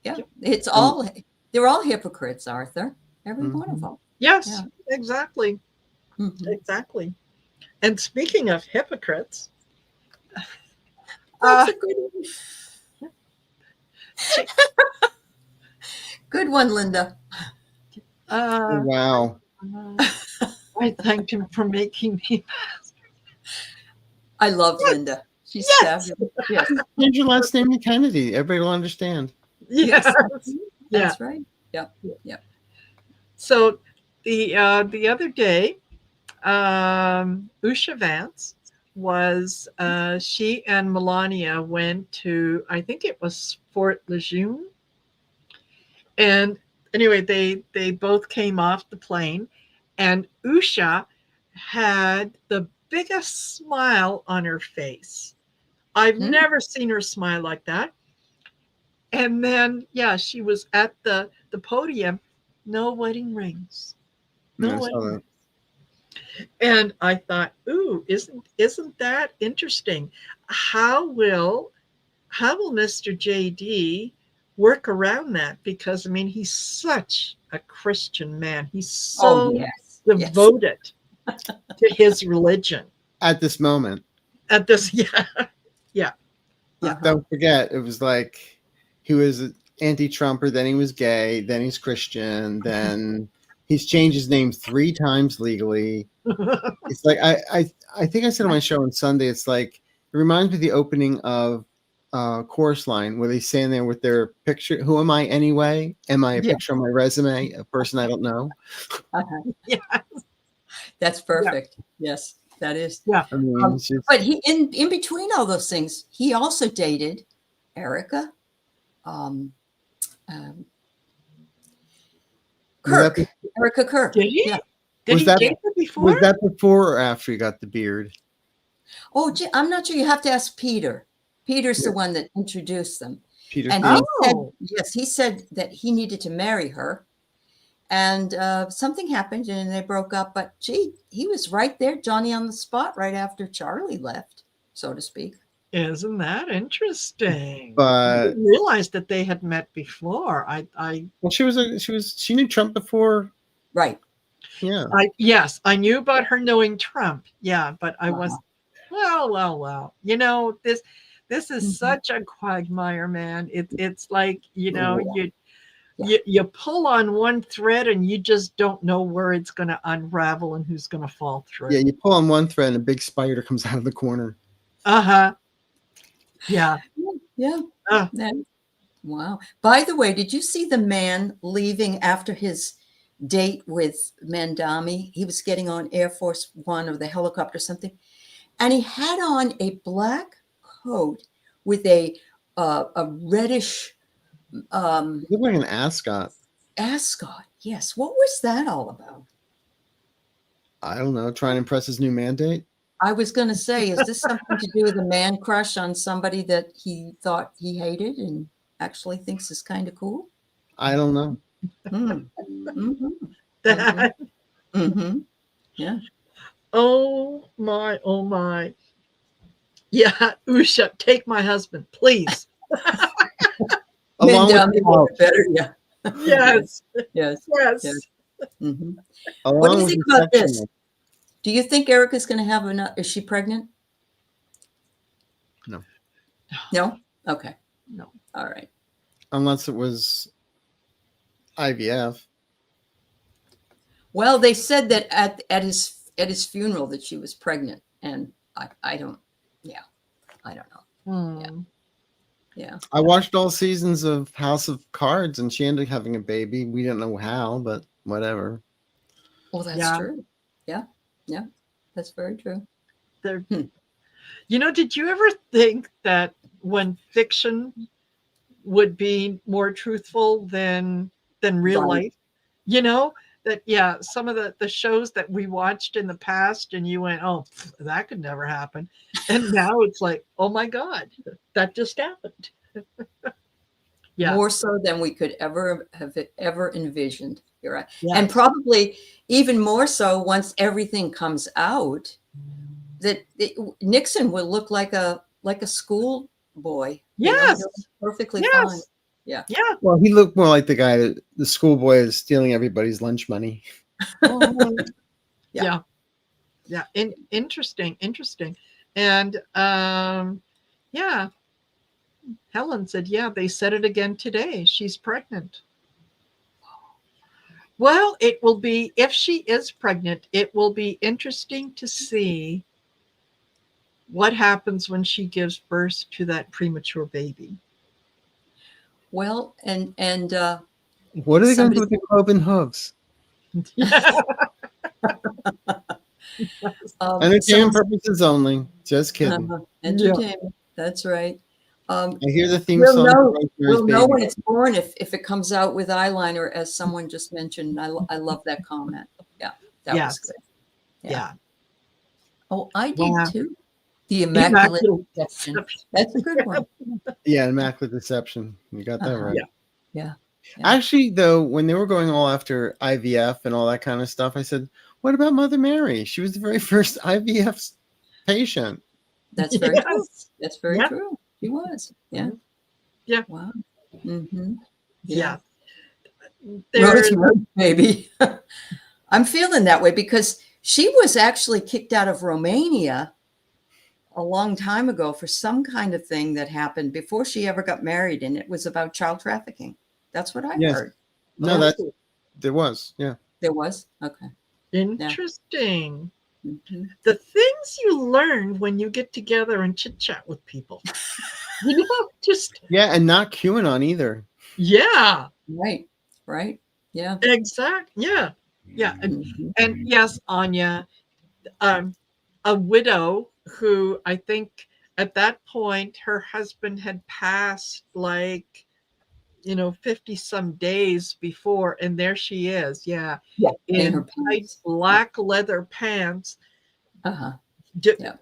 Yeah. It's all, they're all hypocrites, Arthur. Every one of them. Yes. Yeah. Exactly. Mhm. Exactly. And speaking of hypocrites, That's a good one. Good one, Linda. Wow. I thanked him for making me. I love Linda. She's Yes. fabulous. Yes. Change your last name to Kennedy. Everybody will understand. Yes. That's right. Yep. So the other day, Usha Vance was she and Melania went to, I think it was Fort Lejeune, and anyway they both came off the plane, and Usha had the biggest smile on her face. I've never seen her smile like that. And then she was at the podium, no wedding rings. No wedding rings. And I thought, ooh, isn't that interesting? How will Mr. JD work around that? Because I mean, he's such a Christian man. He's so devoted to his religion. At this moment. At this, Don't forget, it was like he was anti-Trumper, then he was gay, then he's Christian, then he's changed his name 3 times legally. It's like I think I said on my show on Sunday, it's like it reminds me of the opening of Chorus Line, where they stand there with their picture. Who am I anyway? Am I a picture on my resume? A person I don't know? Yes. That's perfect. Yes, that is. Yeah. I mean, But he in between all those things, he also dated Erica. Kirk. Erica Kirk. Did he? Yeah. Did Was he that- date her before? was that before or after he got the beard? Oh, I'm not sure. You have to ask Peter. Peter's the one that introduced them. Peter. And Thiel. he said, yes, he said that he needed to marry her. And something happened and they broke up. But gee, he was right there, Johnny on the spot, right after Charlie left, so to speak. Isn't that interesting? But I didn't realize that they had met before. well, she knew Trump before. Right. Yeah. Yes, I knew about her knowing Trump. Yeah, but I Wow. was, well. You know, this is Mhm. such a quagmire, man. It's like, you know, Yeah. you pull on one thread and you just don't know where it's going to unravel and who's going to fall through. Yeah, you pull on one thread and a big spider comes out of the corner. Uh-huh. Yeah. Yeah. Uh. Wow. By the way, did you see the man leaving after his date with Mandami? He was getting on Air Force One or the helicopter or something. And he had on a black coat with a reddish You look like an ascot. ascot. Yes. What was that all about? I don't know. Trying to impress his new mandate. I was going to say, is this something to do with a man crush on somebody that he thought he hated and actually thinks is kind of cool? I don't know. Mm. Mm-hmm. That. Mm-hmm. Yeah. Oh my. Yeah, Usha, take my husband, please. Along Mandami with was better. Yeah. Yes. Yes. Yes. Yes. Mm-hmm. along What do you with think the about this? section- Do you think Erica's going to have enough? Is she pregnant? No. No? Okay. No. All right. Unless it was IVF. Well, they said that at his funeral that she was pregnant, and I don't. Yeah, I don't know. Hmm. Yeah. I watched all seasons of House of Cards, and she ended up having a baby. We don't know how, but whatever. Well, that's Yeah. true. Yeah. Yeah. That's very true. There. You know, did you ever think that when fiction would be more truthful than real Right. life? You know, that some of the shows that we watched in the past and you went, oh, that could never happen. And now it's like, oh my God, that just happened. Yeah. More so than we could ever have envisioned. You're right. Yes. And probably even more so once everything comes out, that Nixon will look like a school boy. Yes. Perfectly Yes. fine. Yeah. Yeah. Well, he looked more like the guy that the schoolboy is stealing everybody's lunch money. Yeah. Yeah. Interesting. And yeah. Helen said, yeah, they said it again today. She's pregnant. Well, it will be, if she is pregnant, it will be interesting to see what happens when she gives birth to that premature baby. Well, and What are they going to Somebody- do with the cloven hooves? Entertainment purposes only. Just kidding. Entertainment. That's right. I hear the theme We'll song. know, of Rosemary's we'll know Baby. when it's born if it comes out with eyeliner, as someone just mentioned. I love that comment. Yeah, that Yes. was good. Yeah. Oh, I did Wow. too. The Immaculate Deception. That's a good one. Yeah, Immaculate Deception. You got that Uh-huh. right. Yeah. Actually, though, when they were going all after IVF and all that kind of stuff, I said, what about Mother Mary? She was the very first IVF patient. That's very true. Yes. That's very Yeah. true. She was. Yeah. Yeah. Wow. Mm-hmm. Yeah. Rosemary, baby. I'm feeling that way because she was actually kicked out of Romania a long time ago for some kind of thing that happened before she ever got married, and it was about child trafficking. That's what I Yes. heard. No, there was. Yeah. There was? Okay. Interesting. Mhm. The things you learn when you get together and chit chat with people. You know, just Yeah, and not QAnon either. yeah, Right. Right. Yeah. exact. Yeah. Mhm. And yes, Anya, a widow who I think at that point her husband had passed 50 some days before, and there she is. Yeah. Yeah. In In her tight pants. black leather pants. Uh-huh. d- Yeah.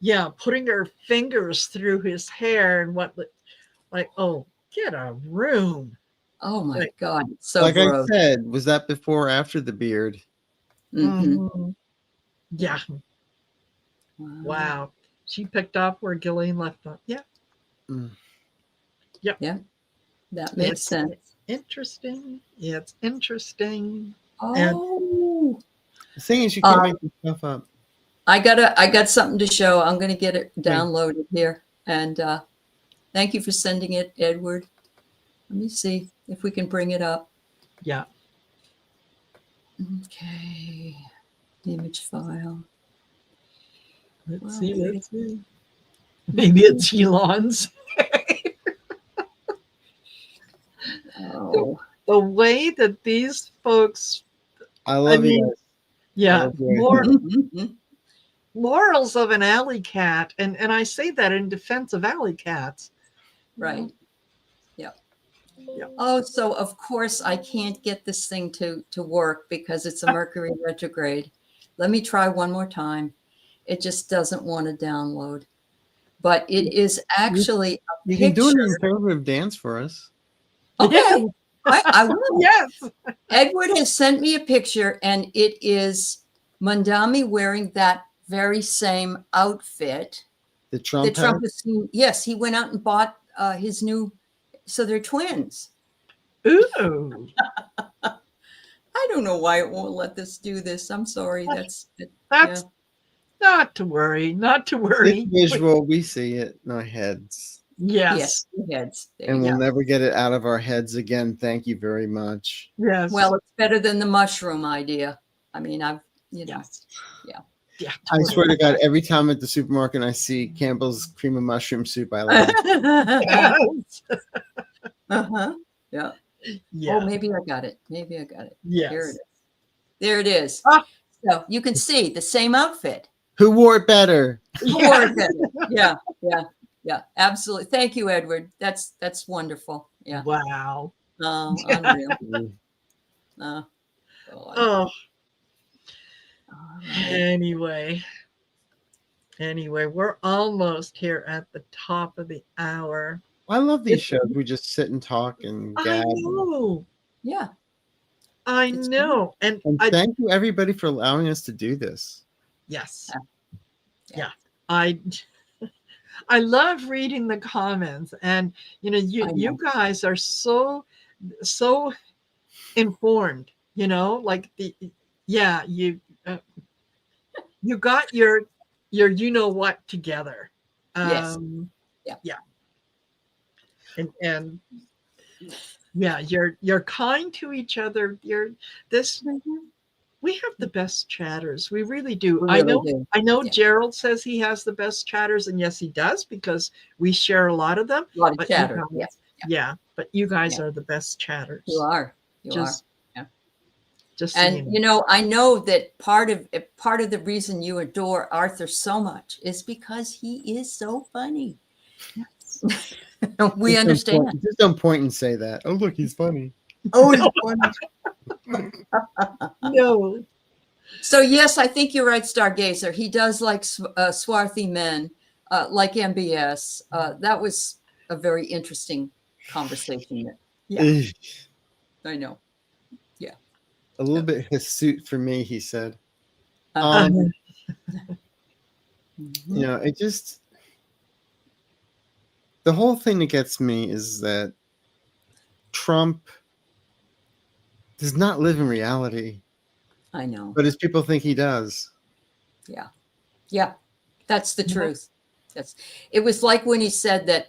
yeah, putting her fingers through his hair and what, like, oh, get a room. Oh my Like, God, it's so Like I gross. said, was that before or after the beard? Mhm. Yeah. Wow. Wow. She picked up where Gillian left off. Yeah. Mm. Yeah, that makes sense. Interesting. Yeah, it's interesting. Oh, The thing is, you can't make this stuff up. I got something to show. I'm going to get it downloaded here. And thank you for sending it, Edward. Let me see if we can bring it up. Yeah. Okay. Image file. Let's see. Maybe it's Elon's. Oh. The way that these folks, I love you guys. yeah, more morals of an alley cat, and I say that in defense of alley cats. Right. Oh, so of course I can't get this thing to work because it's a Mercury retrograde. Let me try one more time. It just doesn't want to download. But it is actually a You picture. can do an interpretive dance for us. Okay. I will. Yes. Edward has sent me a picture, and it is Mandami wearing that very same outfit. The Trump The Trump hat? has seen. Yes, he went out and bought his new. So they're twins. Ooh. I don't know why it won't let this do this. I'm sorry. That's yeah. not to worry. Not to worry. It's visual. We see it in our heads. Yes. Heads. And we'll never get it out of our heads again. Thank you very much. Yes. Well, it's better than the mushroom idea. I mean, Yes. Yeah. Yeah. I swear to God, every time at the supermarket I see Campbell's cream of mushroom soup, I laugh. Yes. Uh-huh. Yeah. Yeah. Oh, maybe I got it. Yes. Here it is. There it is. Ah. So you can see the same outfit. Who wore it better? Yeah. Absolutely. Thank you, Edward. That's wonderful. Yeah. Wow. Unreal. Oh. Anyway, we're almost here at the top of the hour. I love these shows. We just sit and talk and gab. I know. Yeah. I know. And thank you, everybody, for allowing us to do this. Yes. Yeah. I love reading the comments, and you guys are so informed. Like you got your what together. Yes. And yeah, you're kind to each other. We have the best chatters. We really do. I know Gerald says he has the best chatters, and yes, he does, because we share a lot of them. A lot of chatter. Yeah, but you guys are the best chatters. You are. Just and I know that part of the reason you adore Arthur so much is because he is so funny. Yes. We understand. Just don't point and say that. Oh, look, he's funny. Oh, he's funny. No. So yes, I think you're right, Stargazer. He does like swarthy men, like MBS. That was a very interesting conversation. Yeah, I know. Yeah, a little bit hirsute for me, he said. It just, the whole thing that gets me is that Trump does not live in reality. I know. But as people think he does. Yeah. That's the truth. It was like when he said that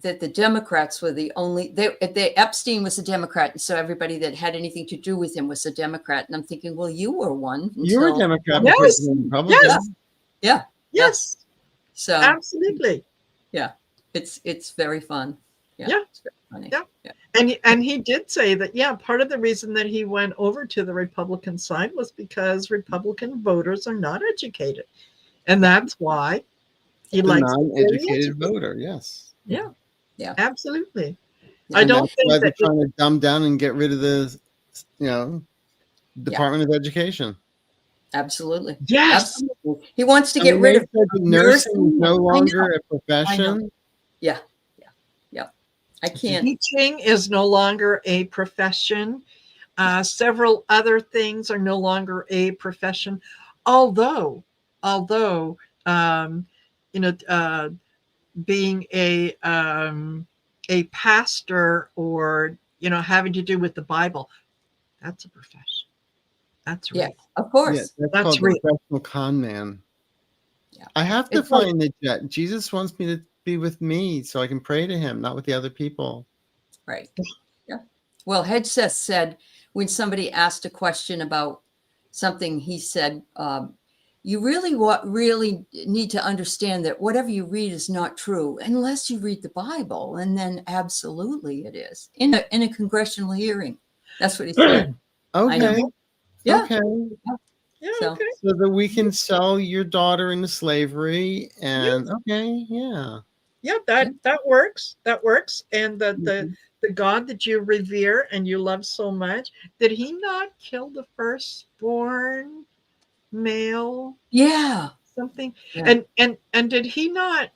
that the Democrats were the only, Epstein was a Democrat, and so everybody that had anything to do with him was a Democrat. And I'm thinking, well, you were one. You were a Democrat. Yes. Yeah. Yes. So absolutely. Yeah. It's very fun. Yeah. It's very funny. Yeah. And he did say that, part of the reason that he went over to the Republican side was because Republican voters are not educated. And that's why he likes a non-educated voter. Yes. Yeah. Yeah. Absolutely. I don't think that they're trying to dumb down and get rid of the, Department of Education. Absolutely. Yes. Absolutely. He wants to And get when rid they of said that nursing is no I know. longer a I know. profession. Yeah. I can't. Teaching is no longer a profession. Several other things are no longer a profession, although um, you know, being a pastor, or having to do with the Bible, that's a profession. That's Yeah, real. of Yeah, course. that's That's called the real. professional con man. Yeah. I have to It's like, find that Jesus wants me to be with me so I can pray to him, not with the other people. right. Yeah. Well, Hedges said when somebody asked a question about something, he said, you really need to understand that whatever you read is not true unless you read the Bible. And then absolutely it is in a congressional hearing. That's what he said. I know. Okay. Yeah. Okay. Yeah, So, okay. So that we can sell your daughter into slavery and okay, yeah. Yeah, Yeah. that works. That works. And Mhm. the God that you revere and you love so much, did he not kill the firstborn male yeah. something? Yeah. And did he not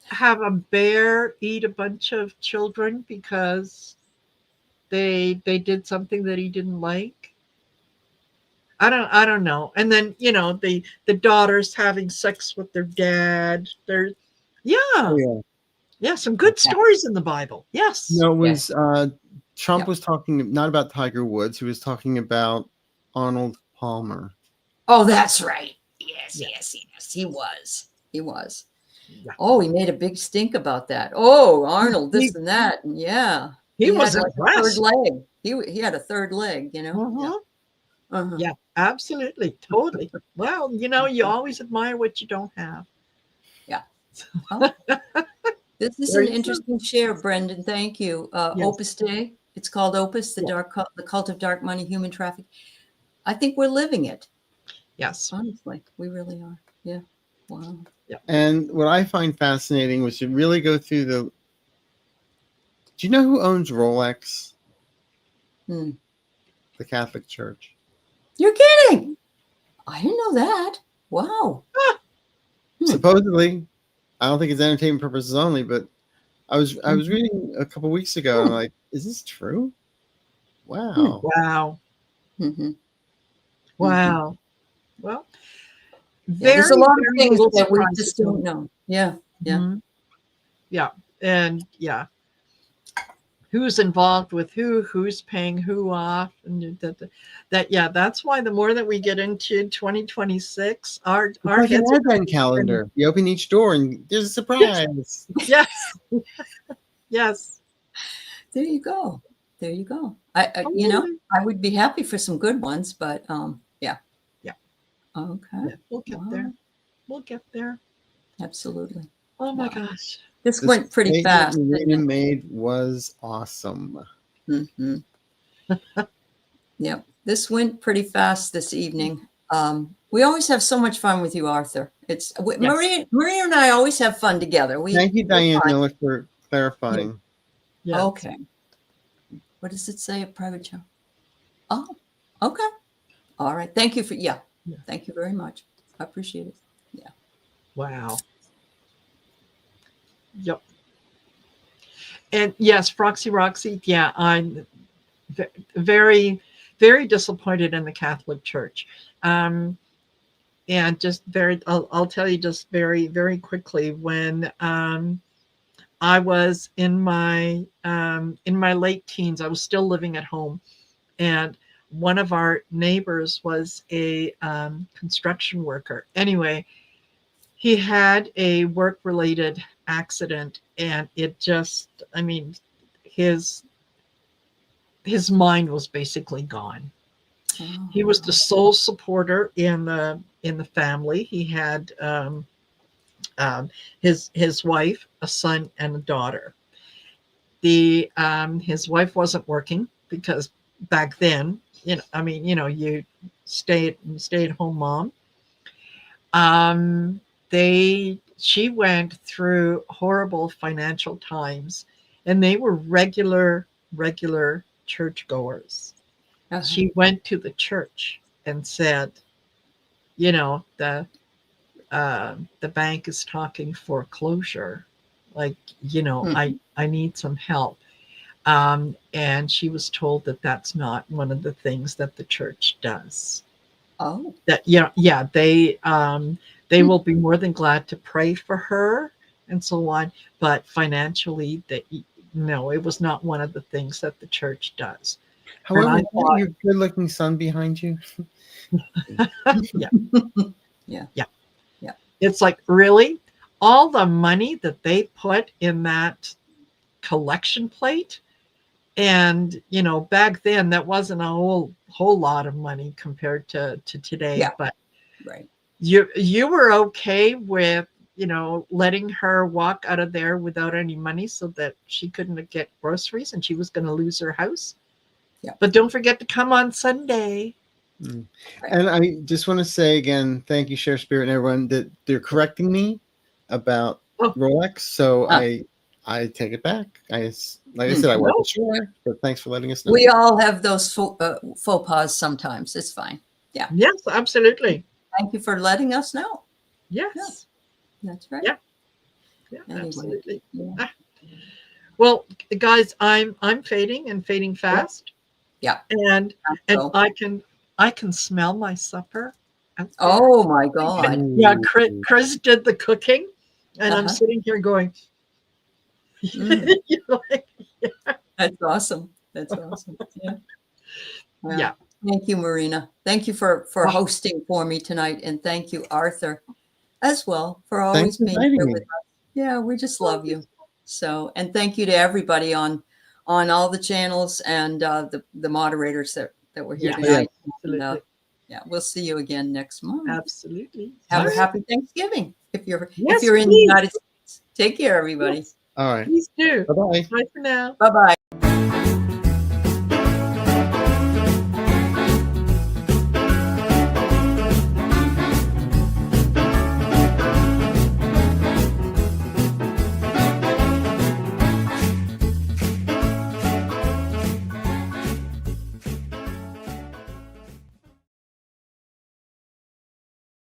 have a bear eat a bunch of children because they did something that he didn't like? I don't know. And then, the daughters having sex with their dad. Oh Yeah. yeah. Yeah, some good Yeah. stories in the Bible. Yes. No, it Yes. was Trump Yeah. was talking not about Tiger Woods, he was talking about Arnold Palmer. Oh, that's right. Yes, Yeah. yes, yes. He was. He was. Yeah. Oh, he made a big stink about that. Oh, Arnold, He, this and that. And yeah. he He had was like a third impressed. leg. He had a third leg, you know? Yeah. Uh-huh. Uh-huh. Yeah, absolutely. Totally. Well, you always admire what you don't have. Yeah. Oh, this is There an you go. interesting share, Brendan. Thank you. Yes. Opus Day. It's called Opus, Yeah. the cult of dark money, human trafficking. I think we're living it. Yes. Honestly, we really are. Yeah. Wow. Yeah. And what I find fascinating was to really go through do you know who owns Rolex? Hmm. The Catholic Church. You're kidding. I didn't know that. Wow. Ah, Supposedly, I don't think it's entertainment purposes only, but I was Mhm. reading a couple weeks ago and I'm like, is this true? Wow. wow. Mhm. Mhm. Wow. Well, Yeah, there's very, a lot of very things little that we surprises. just don't know. Yeah. Yeah. Mhm. Yeah. And yeah. Who's involved with who's paying who off, and yeah, that's why the more that we get into 2026, our It's like an heads are advent calendar. You open each door and there's a surprise. yes. Yes. There you go. There you go. Oh, I would be happy for some good ones, but yeah. Yeah. Okay. yeah, we'll get Wow. there. We'll get there. Absolutely. Oh my Wow. gosh. This The went pretty statement fast. Marina made was awesome. Mm-hmm. Yep. This went pretty fast this evening. We always have so much fun with you, Arthur. Yes. Maria and I always have fun together. Thank you, we're Diane fun. Miller, for clarifying. Yes. Okay. What does it say? A private show? Oh, okay. All right. Thank you for, yeah. Thank you very much. I appreciate it. Yeah. Wow. Yep. And yes, Proxy Roxy, yeah, I'm very, very disappointed in the Catholic Church. And just I'll tell you just very, very quickly, when I was in my late teens, I was still living at home, and one of our neighbors was a construction worker. Anyway, he had a work-related accident, and it just, I mean, his mind was basically gone. Oh, He was the sole supporter in the family. He had his wife, a son, and a daughter. His wife wasn't working because back then, you stay at home mom. She went through horrible financial times, and they were regular churchgoers. uh-huh. She went to the church and said, you know, the bank is talking foreclosure. Like, you know, I need some help. And she was told that that's not one of the things that the church does. Oh, That they will be more than glad to pray for her and so on, but financially, no, it was not one of the things that the church does. However, is that your good-looking son behind you? Yeah. yeah. Yeah. Yeah. It's like, really? All the money that they put in that collection plate? And, you know, back then that wasn't a whole lot of money compared to today. Yeah. But Right. you were okay with, you know, letting her walk out of there without any money so that she couldn't get groceries and she was going to lose her house. Yeah. But don't forget to come on Sunday. Mm. Right. And I just want to say again, thank you, Share Spirit and everyone, that they're correcting me about Rolex. So I take it back. Like I said, I wasn't sure, but thanks for letting us know. We all have those faux pas sometimes. It's fine. Yeah. Yes, absolutely. Thank you for letting us know. Yes. Yeah. That's right. Yeah. Anyway. Absolutely. Yeah. Well, guys, I'm fading and fading fast. Yeah. And I can smell my supper. Oh my God. Yeah, Chris did the cooking, and I'm sitting here going, like, That's awesome. That's awesome. Yeah. Yeah. Thank you, Marina. Thank you for hosting for me tonight, and thank you, Arthur, as well, for always being here with us. Yeah, we just love you. So, and thank you to everybody on all the channels and the moderators that were here tonight. And, we'll see you again next month. Absolutely. Have a happy Thanksgiving if you're in please. the United States. Take care, everybody. Yes. All right. Please do. Bye-bye. Bye for now. Bye-bye.